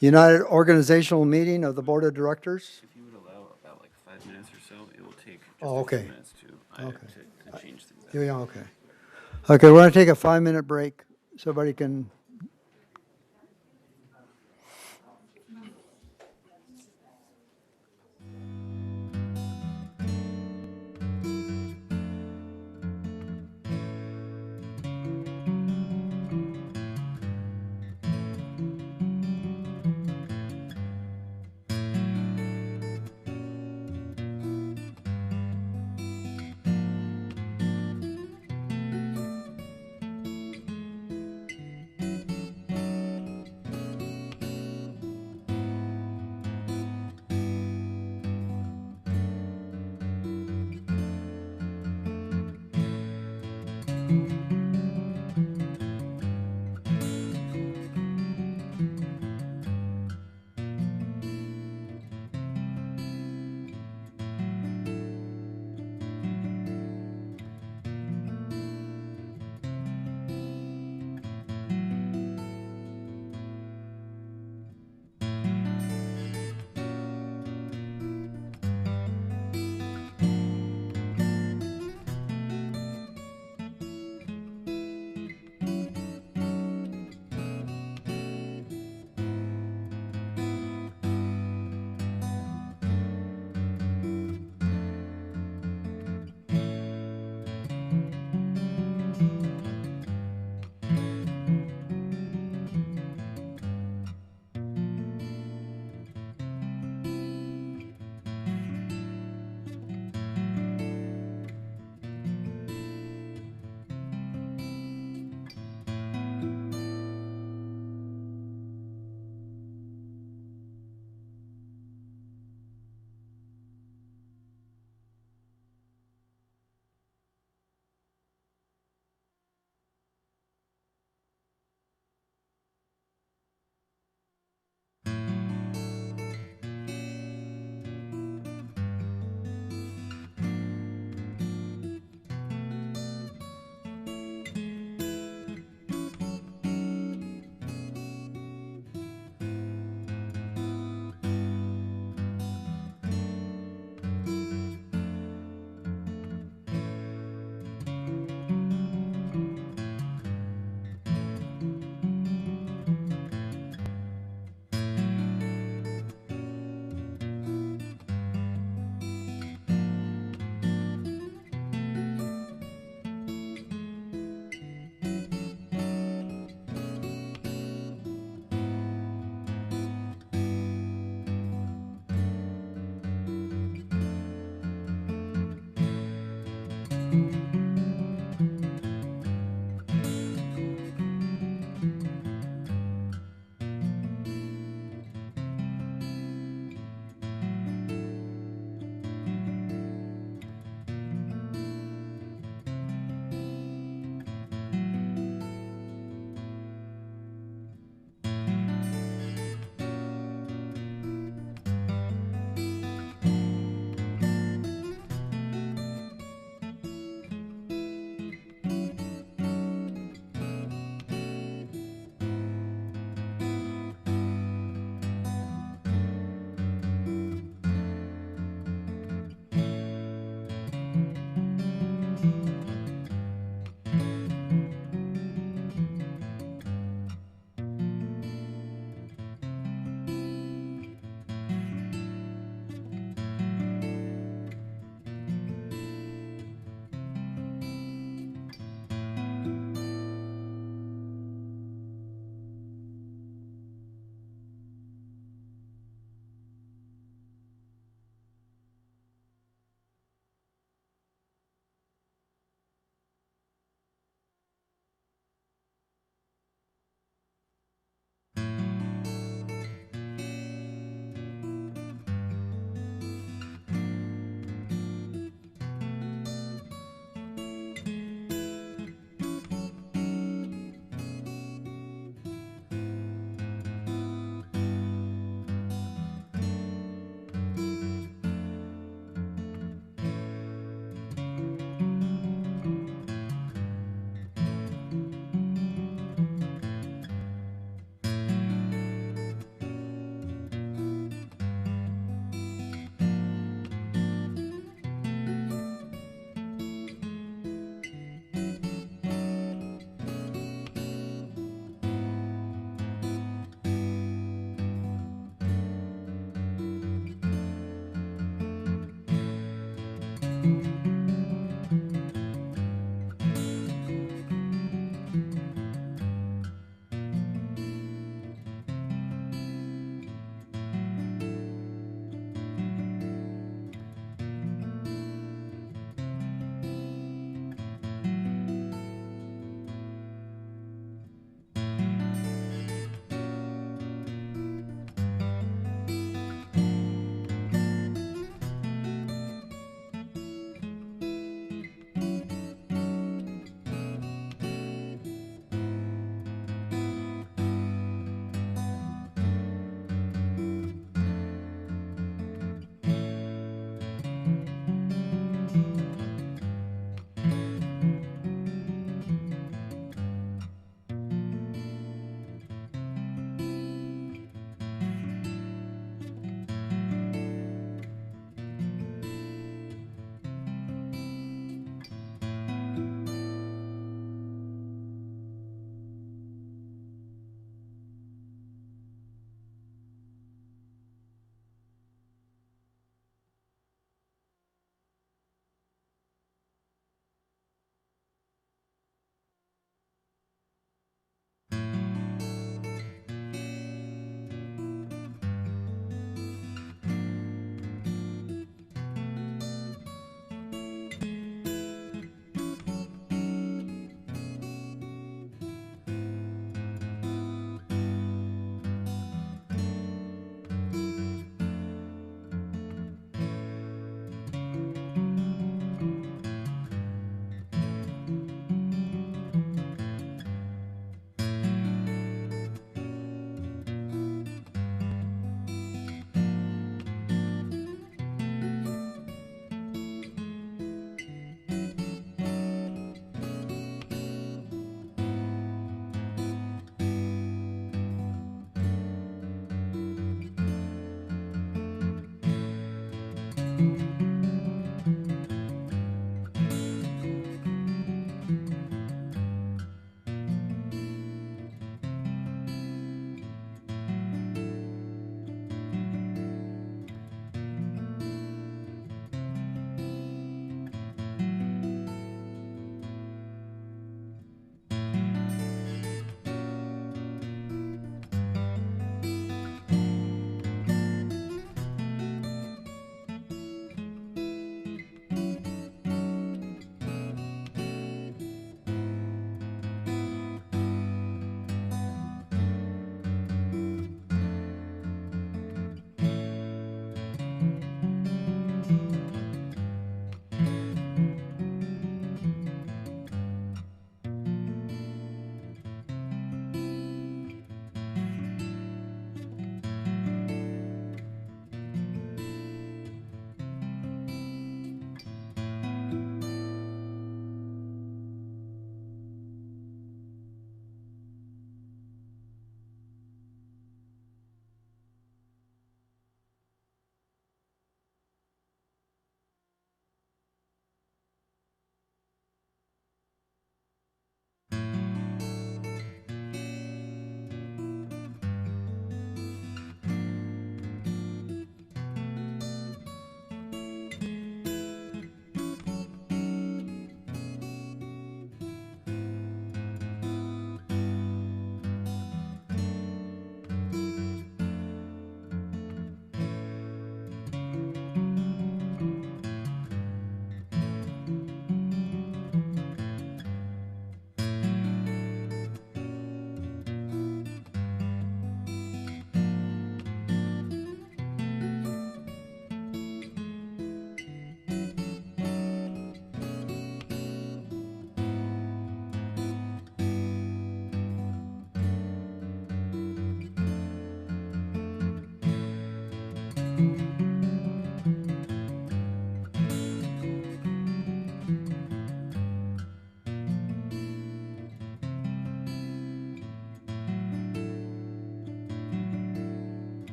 United Organizational Meeting of the Board of Directors. If you would allow about like 5 minutes or so, it will take just a few minutes to change things up. Yeah, okay. Okay, we're going to take a 5-minute break so everybody can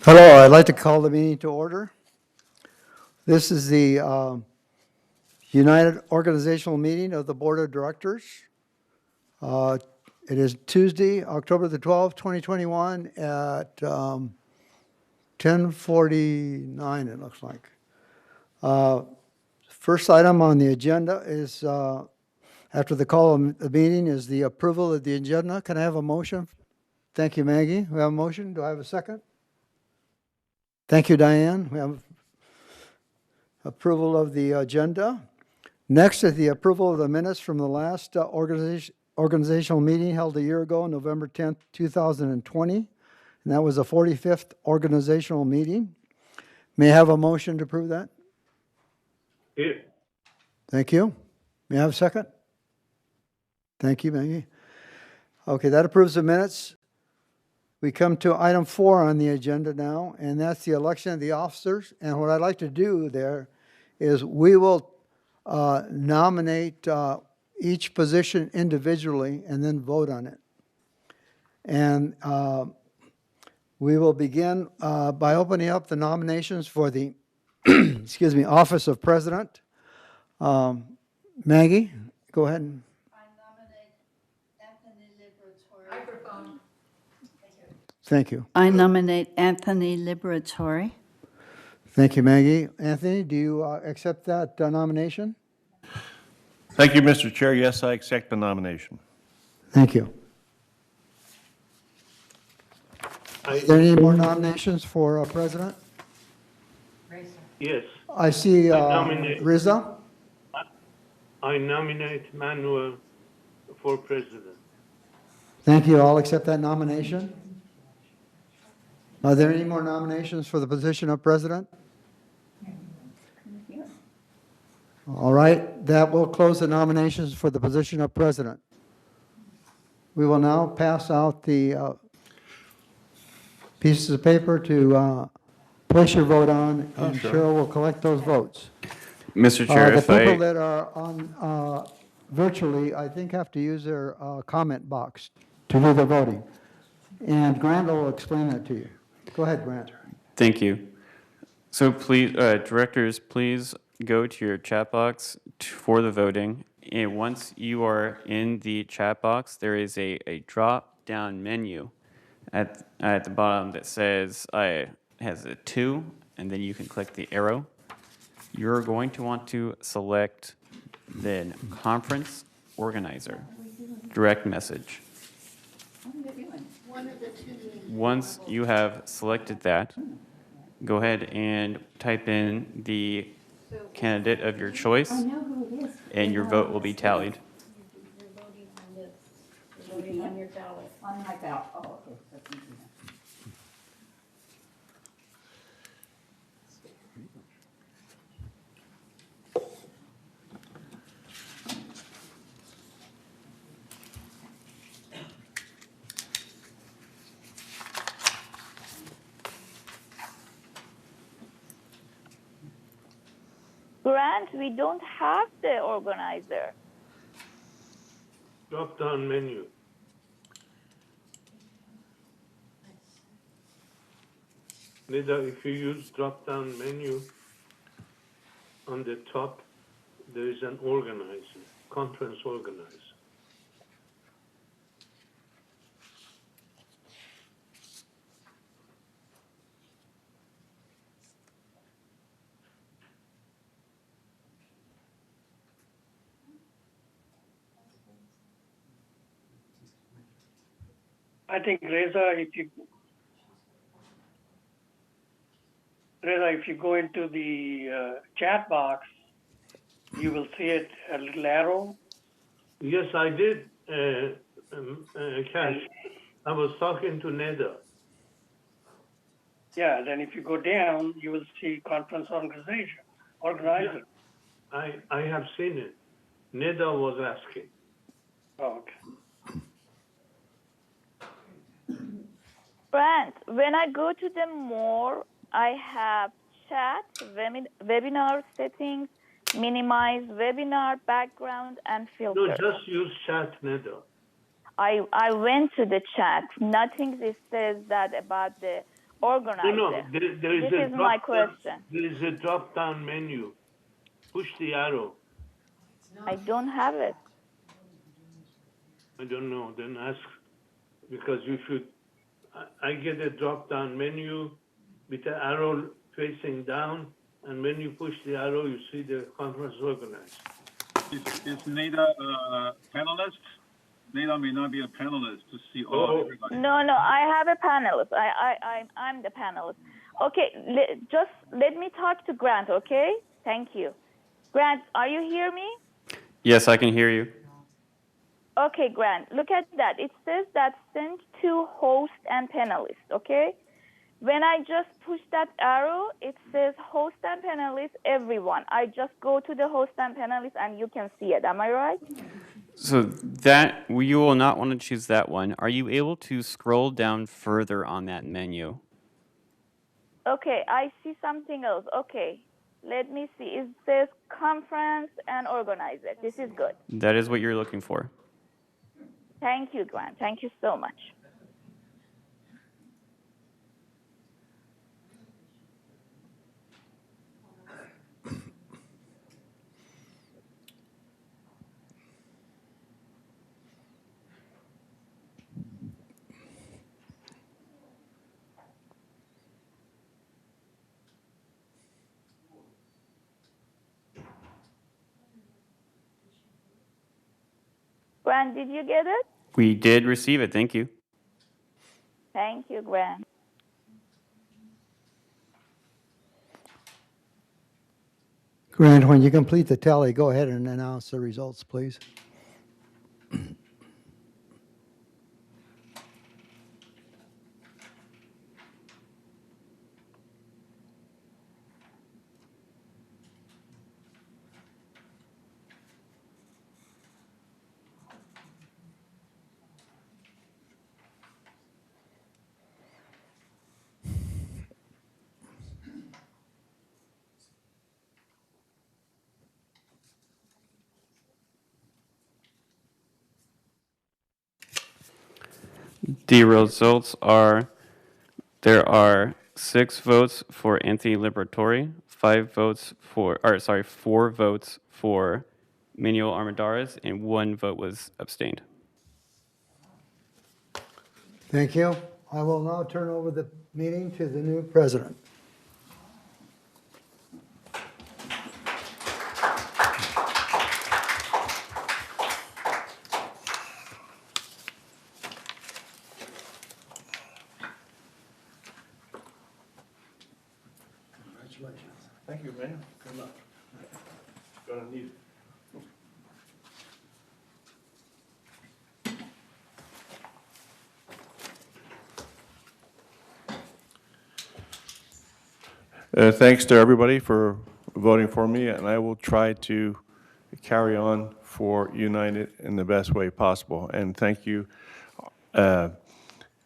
Hello, I'd like to call the meeting to order. This is the United Organizational Meeting of the Board of Directors. It is Tuesday, October the 12th, 2021 at 10:49, it looks like. First item on the agenda is, after the call of the meeting, is the approval of the agenda. Can I have a motion? Thank you, Maggie. We have a motion. Do I have a second? Thank you, Diane. We have approval of the agenda. Next is the approval of the minutes from the last organizational meeting held a year ago, November 10th, 2020. And that was the 45th organizational meeting. May I have a motion to approve that? Here. Thank you. May I have a second? Thank you, Maggie. Okay, that approves the minutes. We come to item 4 on the agenda now, and that's the election of the officers. And what I'd like to do there is we will nominate each position individually and then vote on it. And we will begin by opening up the nominations for the excuse me, office of president. Maggie, go ahead. Thank you. I nominate Anthony Liberatore. Thank you, Maggie. Anthony, do you accept that nomination? Thank you, Mr. Chair. Yes, I accept the nomination. Thank you. Are there any more nominations for president? Yes. I see Riza. I nominate Manuel for president. Thank you. I'll accept that nomination. Are there any more nominations for the position of president? All right, that will close the nominations for the position of president. We will now pass out the pieces of paper to place your vote on, and Cheryl will collect those votes. Mr. Chair, the people that are on virtually, I think, have to use their comment box to do the voting. And Grant will explain that to you. Go ahead, Grant. Thank you. So please, directors, please go to your chat box for the voting. And once you are in the chat box, there is a drop-down menu at the bottom that says, has a 2, and then you can click the arrow. You're going to want to select then conference organizer, direct message. Once you have selected that, go ahead and type in the candidate of your choice, and your vote will be tallied. You're voting on your ballot. On my ballot. Oh, okay. That's easy enough. Grant, we don't have the organizer. Drop-down menu. Nida, if you use drop-down menu, on the top, there is an organizer, conference organizer. I think Reza, if you go into the chat box, you will see it, a little arrow. Yes, I did, Cash. I was talking to Neda. Yeah, then if you go down, you will see conference organizer. I have seen it. Neda was asking. Oh, okay. Grant, when I go to the more, I have chat, webinar settings, minimize webinar background, and filter. No, just use chat, Neda. I went to the chat. Nothing says that about the organizer. No, there is this is my question. There is a drop-down menu. Push the arrow. I don't have it. I don't know. Then ask, because you should. I get a drop-down menu with the arrow facing down, and when you push the arrow, you see the conference organized. Is Neda a panelist? Neda may not be a panelist to see all everybody. No, I have a panelist. I'm the panelist. Okay, just let me talk to Grant, okay? Thank you. Grant, are you hear me? Yes, I can hear you. Okay, Grant, look at that. It says that send to host and panelist, okay? When I just push that arrow, it says host and panelist, everyone. I just go to the host and panelist and you can see it. Am I right? So that, you will not want to choose that one. Are you able to scroll down further on that menu? Okay, I see something else. Okay, let me see. It says conference and organizer. This is good. That is what you're looking for. Thank you, Grant. Thank you so much. Grant, did you get it? We did receive it. Thank you. Thank you, Grant. Grant, when you complete the tally, go ahead and announce the results, please. The results are, there are 6 votes for Anthony Liberatore, 4 votes for Manuel Armendariz, and 1 vote was abstained. Thank you. I will now turn over the meeting to the new president. Thank you, man. Good luck. Gonna need it. Thanks to everybody for voting for me, and I will try to carry on for United in the best way possible. And thank you, Director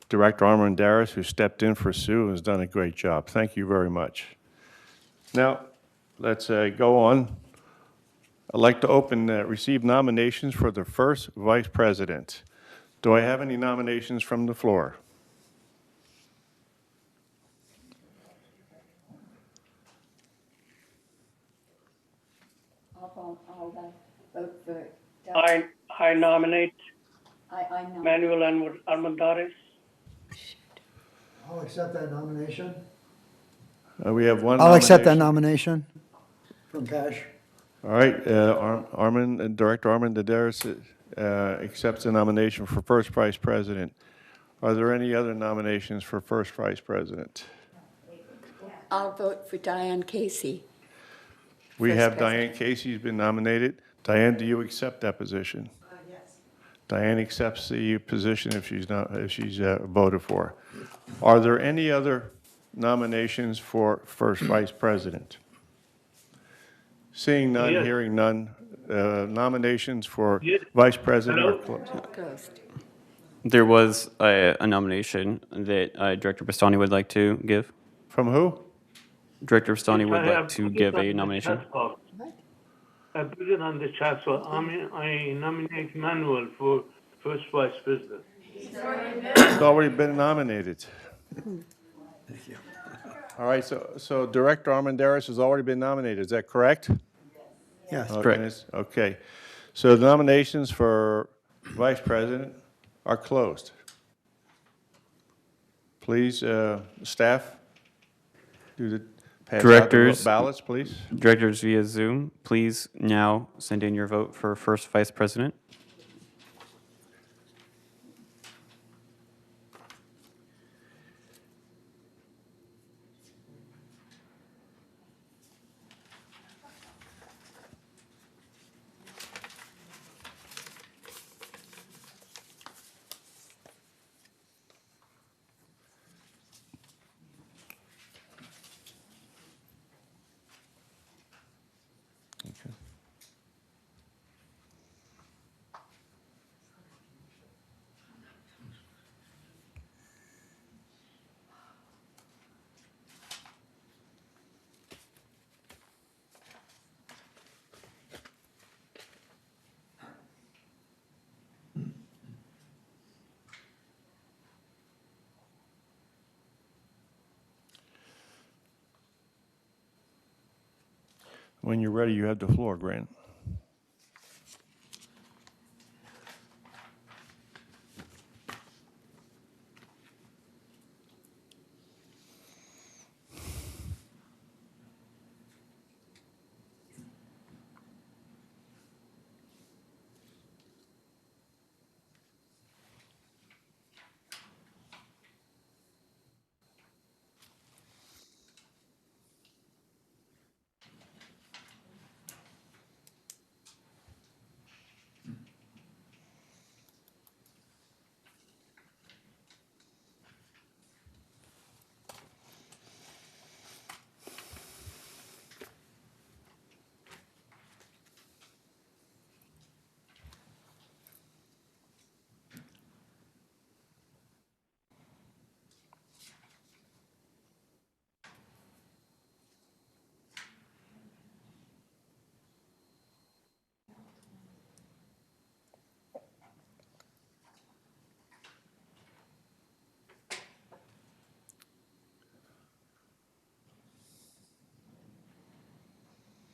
Armendariz, who stepped in for Sue and has done a great job. Thank you very much. Now, let's go on. I'd like to receive nominations for the first vice president. Do I have any nominations from the floor? I'll vote for. I nominate I nominate. Manuel Armendariz. I'll accept that nomination. We have one I'll accept that nomination. nomination from Cash. All right, Director Armendariz accepts the nomination for first vice president. Are there any other nominations for first vice president? I'll vote for Diane Casey. We First have president. Diane Casey's been nominated. Diane, do you accept that position? Yes. Diane accepts the position if she's voted for. Are there any other nominations for first vice president? Seeing none, Yes. hearing none, nominations for Yes. vice president Hello? are closed. There was a nomination that Director Bastani would like to give. From who? Director Bastani Yes, would I like have to put it give on a the nomination. chat box. I put it on the chat, so I nominate Manuel for first vice president. It's already been nominated. All right, so Director Armendariz has already been nominated, is that correct? Yes. Correct. Okay, so the nominations for vice president are closed. Please, staff, pass out the Directors, ballots, please. Directors via Zoom, please now send in your vote for first vice president. When you're ready, you have the floor, Grant.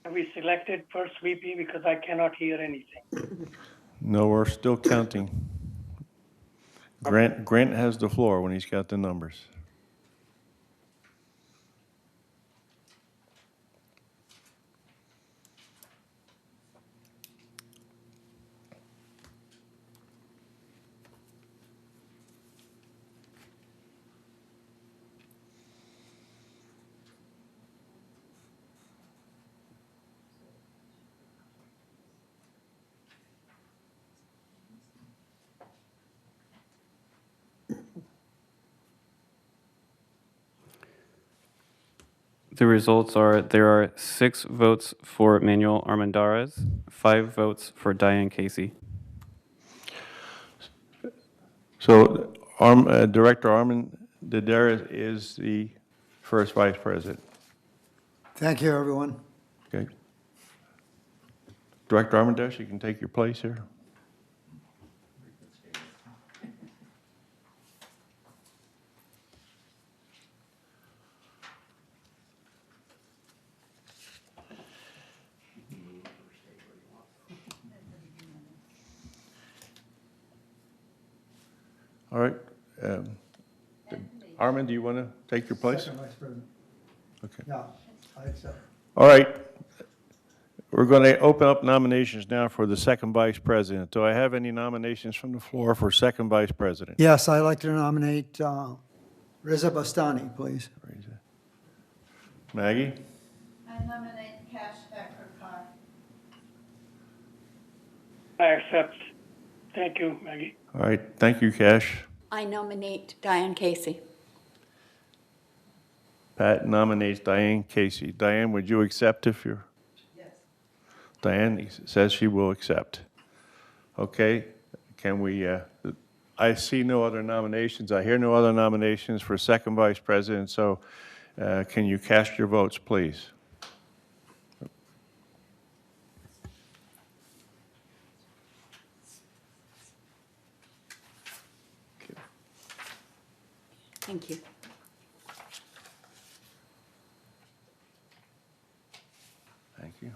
Have we selected first VP because I cannot hear anything? No, we're still counting. Grant has the floor when he's got the numbers. The results are there are 6 votes for Manuel Armendariz, 5 votes for Diane Casey. So Director Armendariz is the first vice president. Thank you, everyone. Okay. Director Armendariz, you can take your place here. All right. Armin, do you want to take your place? Second Vice President. Okay. Yeah, I accept. All right. We're going to open up nominations now for the second vice president. Do I have any nominations from the floor for second vice president? Yes, I'd like to nominate Reza Bastani, please. Maggie? I nominate Cash Eckercar. I accept. Thank you, Maggie. All right. Thank you, Cash. I nominate Diane Casey. Pat nominates Diane Casey. Diane, would you accept if you're? Yes. Diane says she will accept. Okay. Can we, I see no other nominations. I hear no other nominations for second vice president. So can you cast your votes, please? Thank you. Thank you.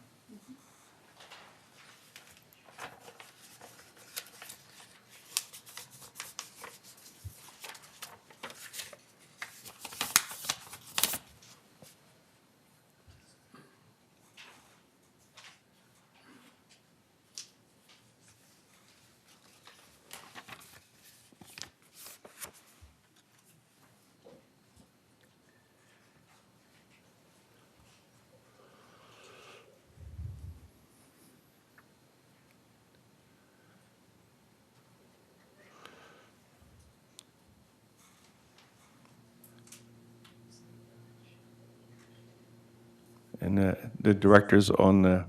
And the directors on the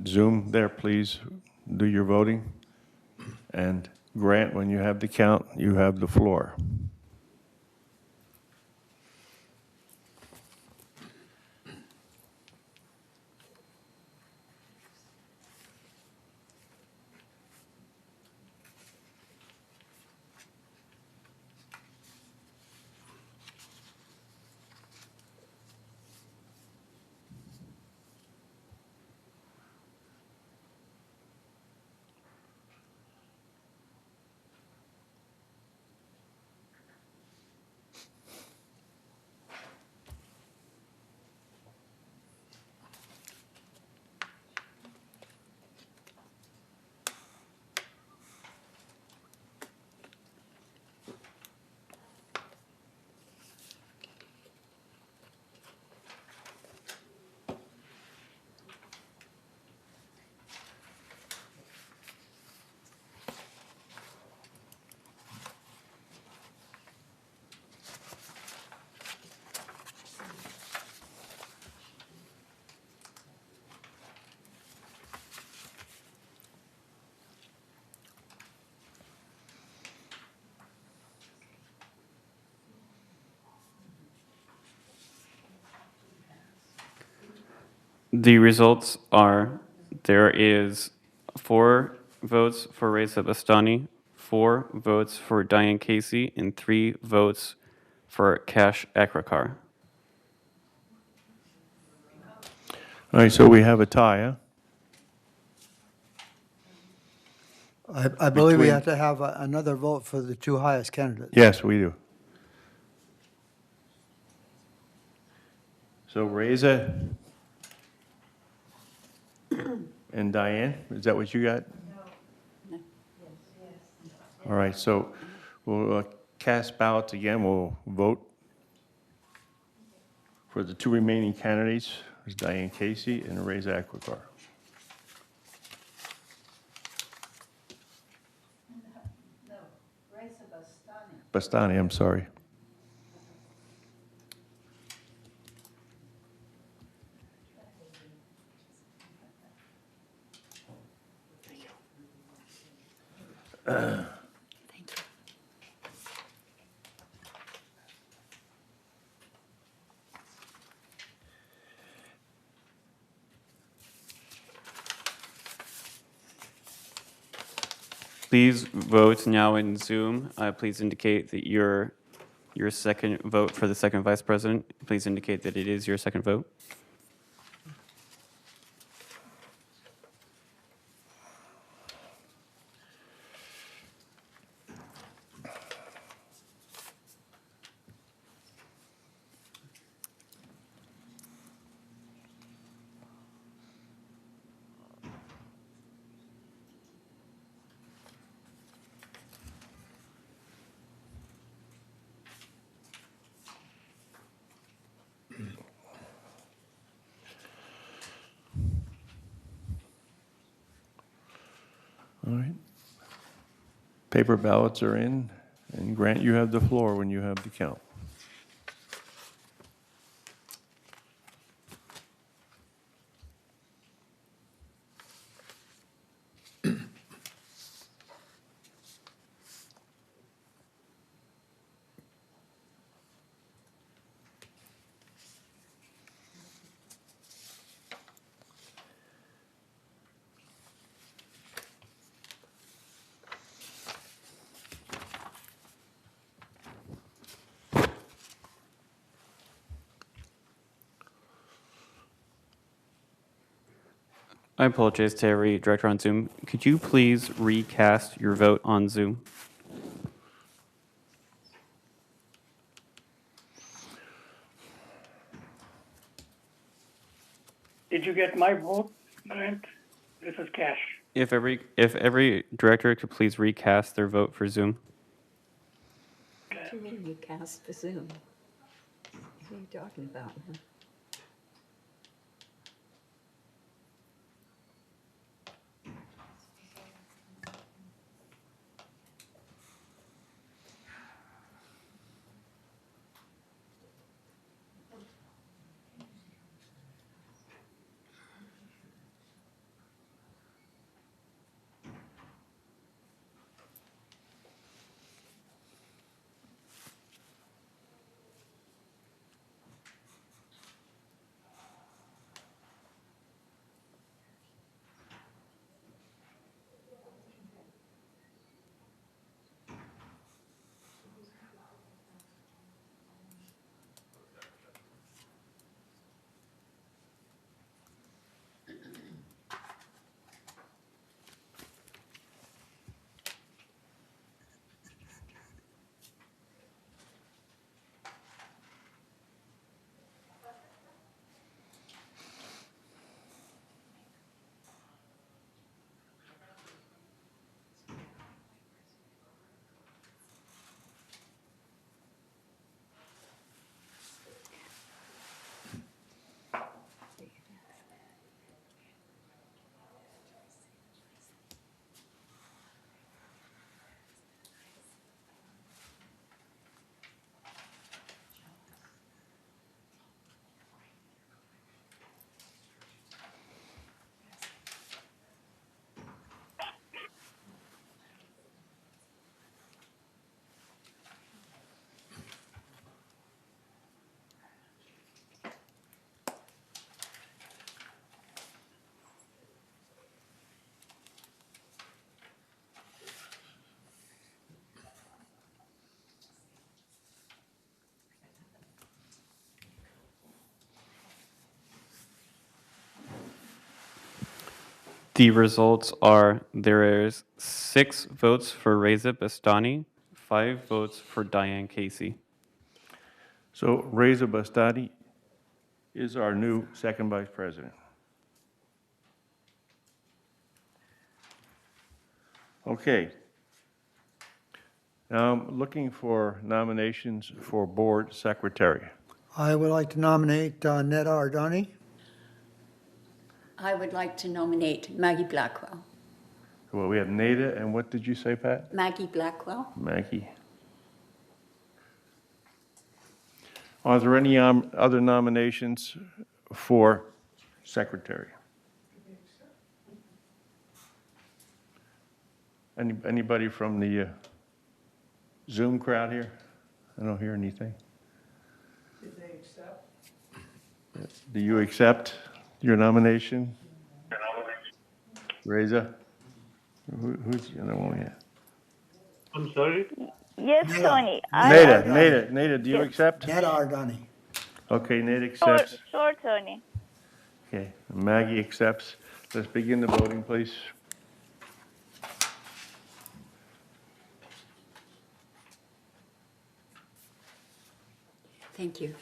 Zoom there, please do your voting. And Grant, when you have the count, you have the floor. The results are there is 4 votes for Reza Bastani, 4 votes for Diane Casey, and 3 votes for Cash Ekrakar. All right, so we have a tie, huh? I believe we Between- have to have another vote for the 2 highest candidates. Yes, we do. So Reza and Diane, is that what you got? No. All right, so we'll cast ballots again. We'll vote for the 2 remaining candidates, Diane Casey and Reza Ekrakar. No, Reza Bastani. Bastani, I'm sorry. Please vote now in Zoom. Please indicate that your second vote for the second vice president. Please indicate that it is your second vote. All right. Paper ballots are in, and Grant, you have the floor when you have the count. I apologize to every director on Zoom. Could you please recast your vote on Zoom? Did you get my vote, Grant? This is Cash. If every director could please recast their vote for Zoom. What do you mean you cast the Zoom? What are you talking about? The results are there is 6 votes for Reza Bastani, 5 votes for Diane Casey. So Reza Bastani is our new second vice president. Okay. Now I'm looking for nominations for board secretary. I would like to nominate Neda Ardani. I would like to nominate Maggie Blackwell. Well, we have Neda, and what did you say, Pat? Maggie Blackwell. Maggie. Are there any other nominations for secretary? Anybody from the Zoom crowd here? I don't hear anything. Did they accept? Do you accept your nomination? Reza? Who's the other one we have? I'm sorry? Yes, Neda. Tony. Neda, do you Yes. accept? Neda Ardani. Okay, Neda Sure, accepts. sure, Tony. Okay, Maggie accepts. Let's begin the voting, please. Thank you.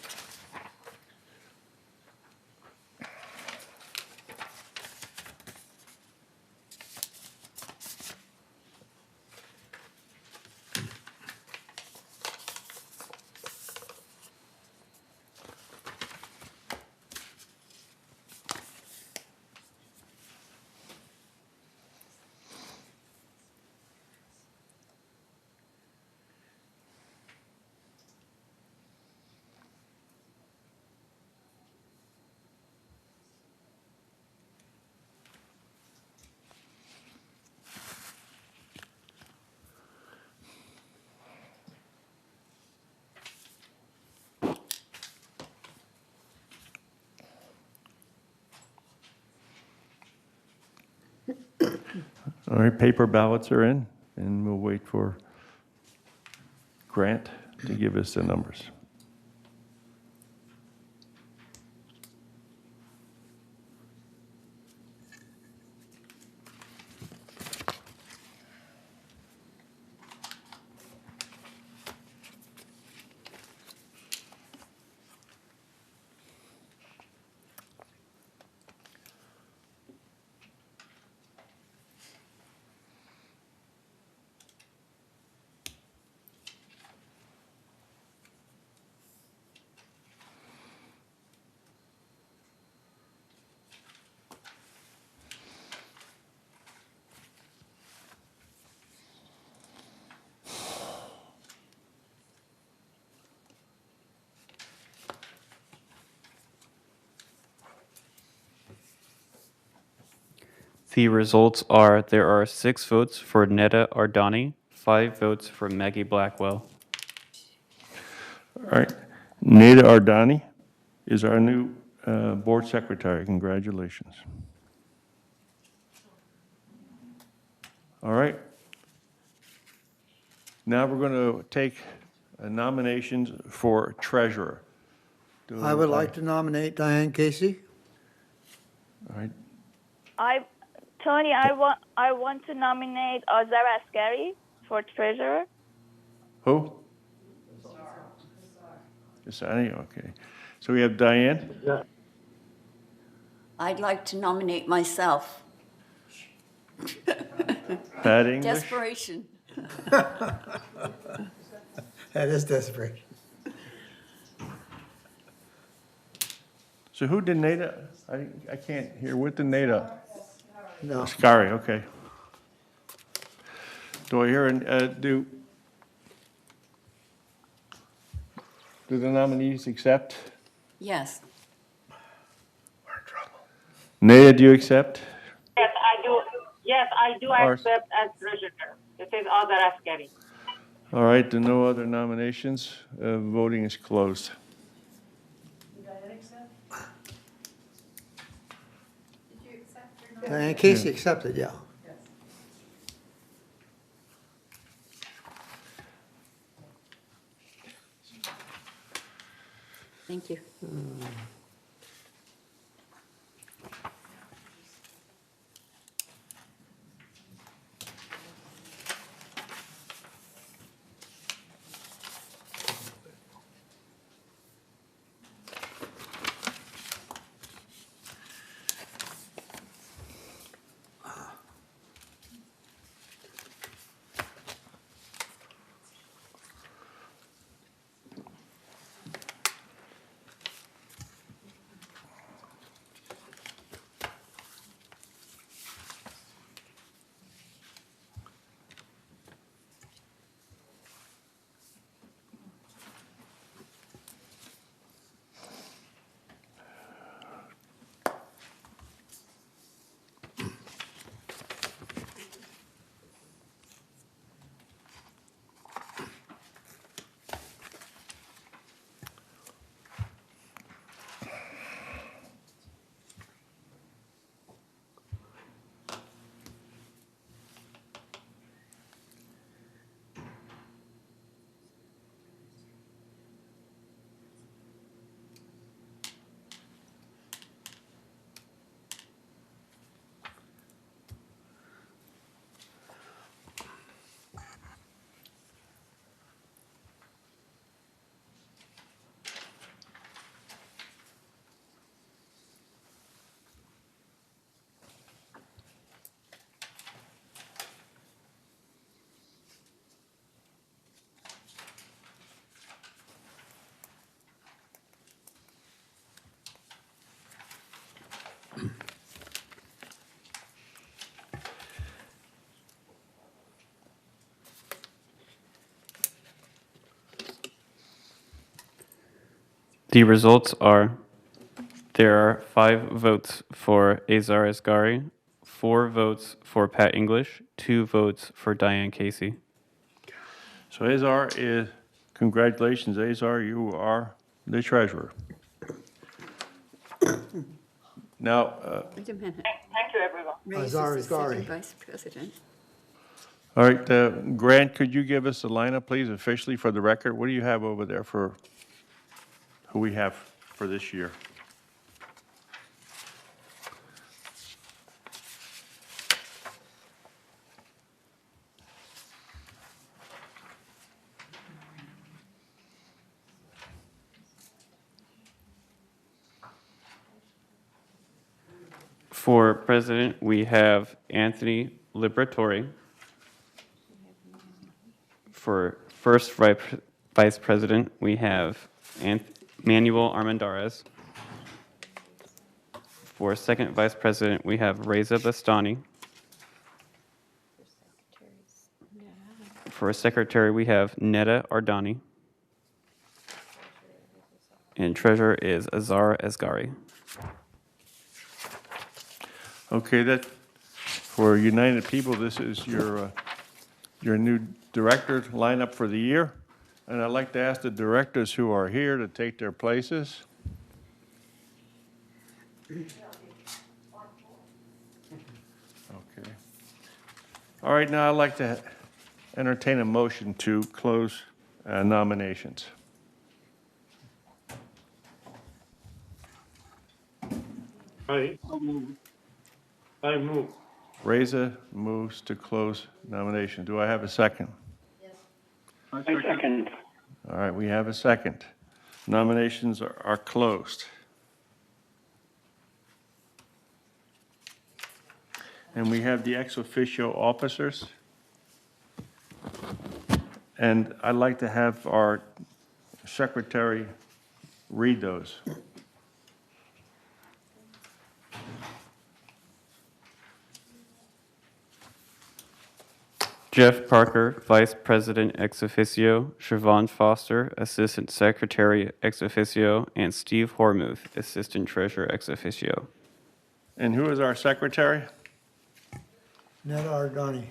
All right, paper ballots are in, and we'll wait for Grant to give us the numbers. The results are there are 6 votes for Neda Ardani, 5 votes for Maggie Blackwell. All right, Neda Ardani is our new board secretary. Congratulations. All right. Now we're going to take nominations for treasurer. I would like to nominate Diane Casey. All right. Tony, I want to nominate Azar Askari for treasurer. Who? Asani, okay. So we have Diane. Yeah. I'd like to nominate myself. Pat English. Desperation. That is desperation. So who did Neda? I can't hear. What did Neda? No. Ascari, okay. Do I hear, do the nominees accept? Yes. Neda, do you accept? Yes, I do. Yes, I do Ours. accept as treasurer. This is Azar Askari. All right, there are no other nominations. Voting is closed. Diane Casey accepted, yeah. Thank you. The results are there are 5 votes for Azar Asghari, 4 votes for Pat English, 2 votes for Diane Casey. So Azar congratulations, Azar, you are the treasurer. Now, Wait a minute. Thank you, everyone. Ray's Azar is the Asghari. second vice president. all right, Grant, could you give us the lineup, please, officially for the record? What do you have over there for who we have for this year? For president, we have Anthony Liberatore. For first vice president, we have Manuel Armendariz. For second vice president, we have Reza Bastani. For secretary, we have Neda Ardani. And treasurer is Azar Asghari. Okay, that, for United People, this is your new director lineup for the year. And I'd like to ask the directors who are here to take their places. Okay. All right, now I'd like to entertain a motion to close nominations. I move. Reza moves to close nomination. Do I have a second? Yes. I second. All right, we have a second. Nominations are closed. And we have the ex officio officers. And I'd like to have our secretary read those. Jeff Parker, Vice President ex officio, Siobhan Foster, Assistant Secretary ex officio, and Steve Hormuth, Assistant Treasurer ex officio. And who is our secretary? Ned Ardani.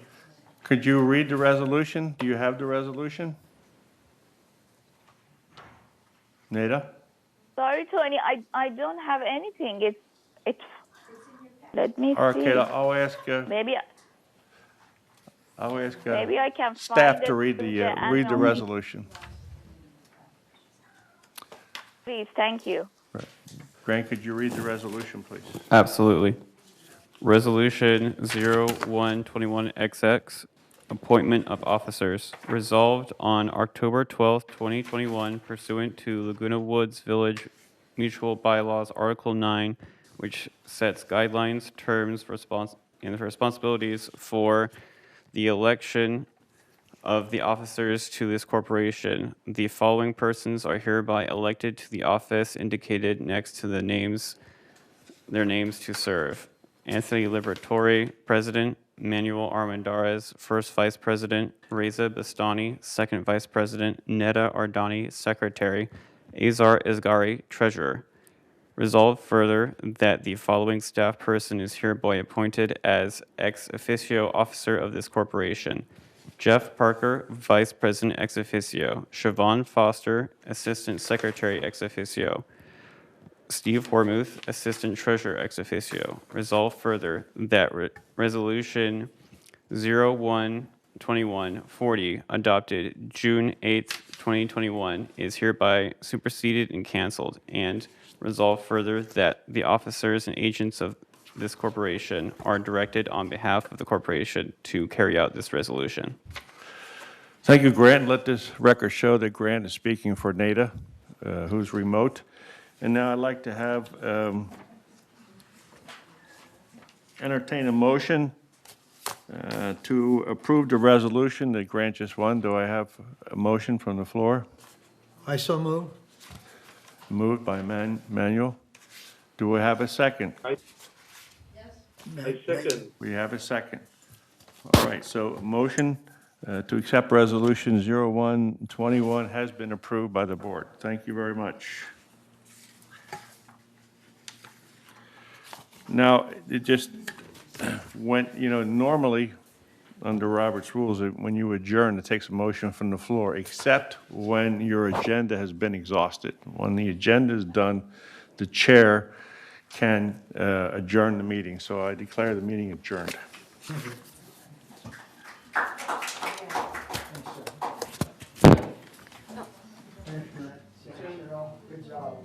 Could you read the resolution? Do you have the resolution? Neda? Sorry, Tony, I don't have anything. It's. Let me see. Okay, I'll ask. Maybe maybe I can staff find to it read through the annual resolution. Please, thank you. Grant, could you read the resolution, please? Absolutely. Resolution 0121XX, Appointment of Officers. Resolved on October 12, 2021, pursuant to Laguna Woods Village Mutual Bylaws, Article 9, which sets guidelines, terms, and responsibilities for the election of the officers to this corporation. The following persons are hereby elected to the office indicated next to their names to serve. Anthony Liberatore, President. Manuel Armendariz, First Vice President. Reza Bastani, Second Vice President. Neda Ardani, Secretary. Azar Asghari, Treasurer. Resolved further that the following staff person is hereby appointed as ex officio officer of this corporation. Jeff Parker, Vice President ex officio. Siobhan Foster, Assistant Secretary ex officio. Steve Hormuth, Assistant Treasurer ex officio. Resolved further that Resolution 012140, adopted June 8, 2021, is hereby superseded and canceled. And resolved further that the officers and agents of this corporation are directed on behalf of the corporation to carry out this resolution. Thank you, Grant. Let this record show that Grant is speaking for Neda, who's remote. And now I'd like to have entertain a motion to approve the resolution that Grant just won. Do I have a motion from the floor? I so move. Moved by Manuel. Do we have a second? I second. We have a second. All right, so a motion to accept Resolution 0121 has been approved by the board. Thank you very much. Now, it just, when, normally, under Robert's rules, when you adjourn, it takes a motion from the floor, except when your agenda has been exhausted. When the agenda is done, the chair can adjourn the meeting. So I declare the meeting adjourned. Good job.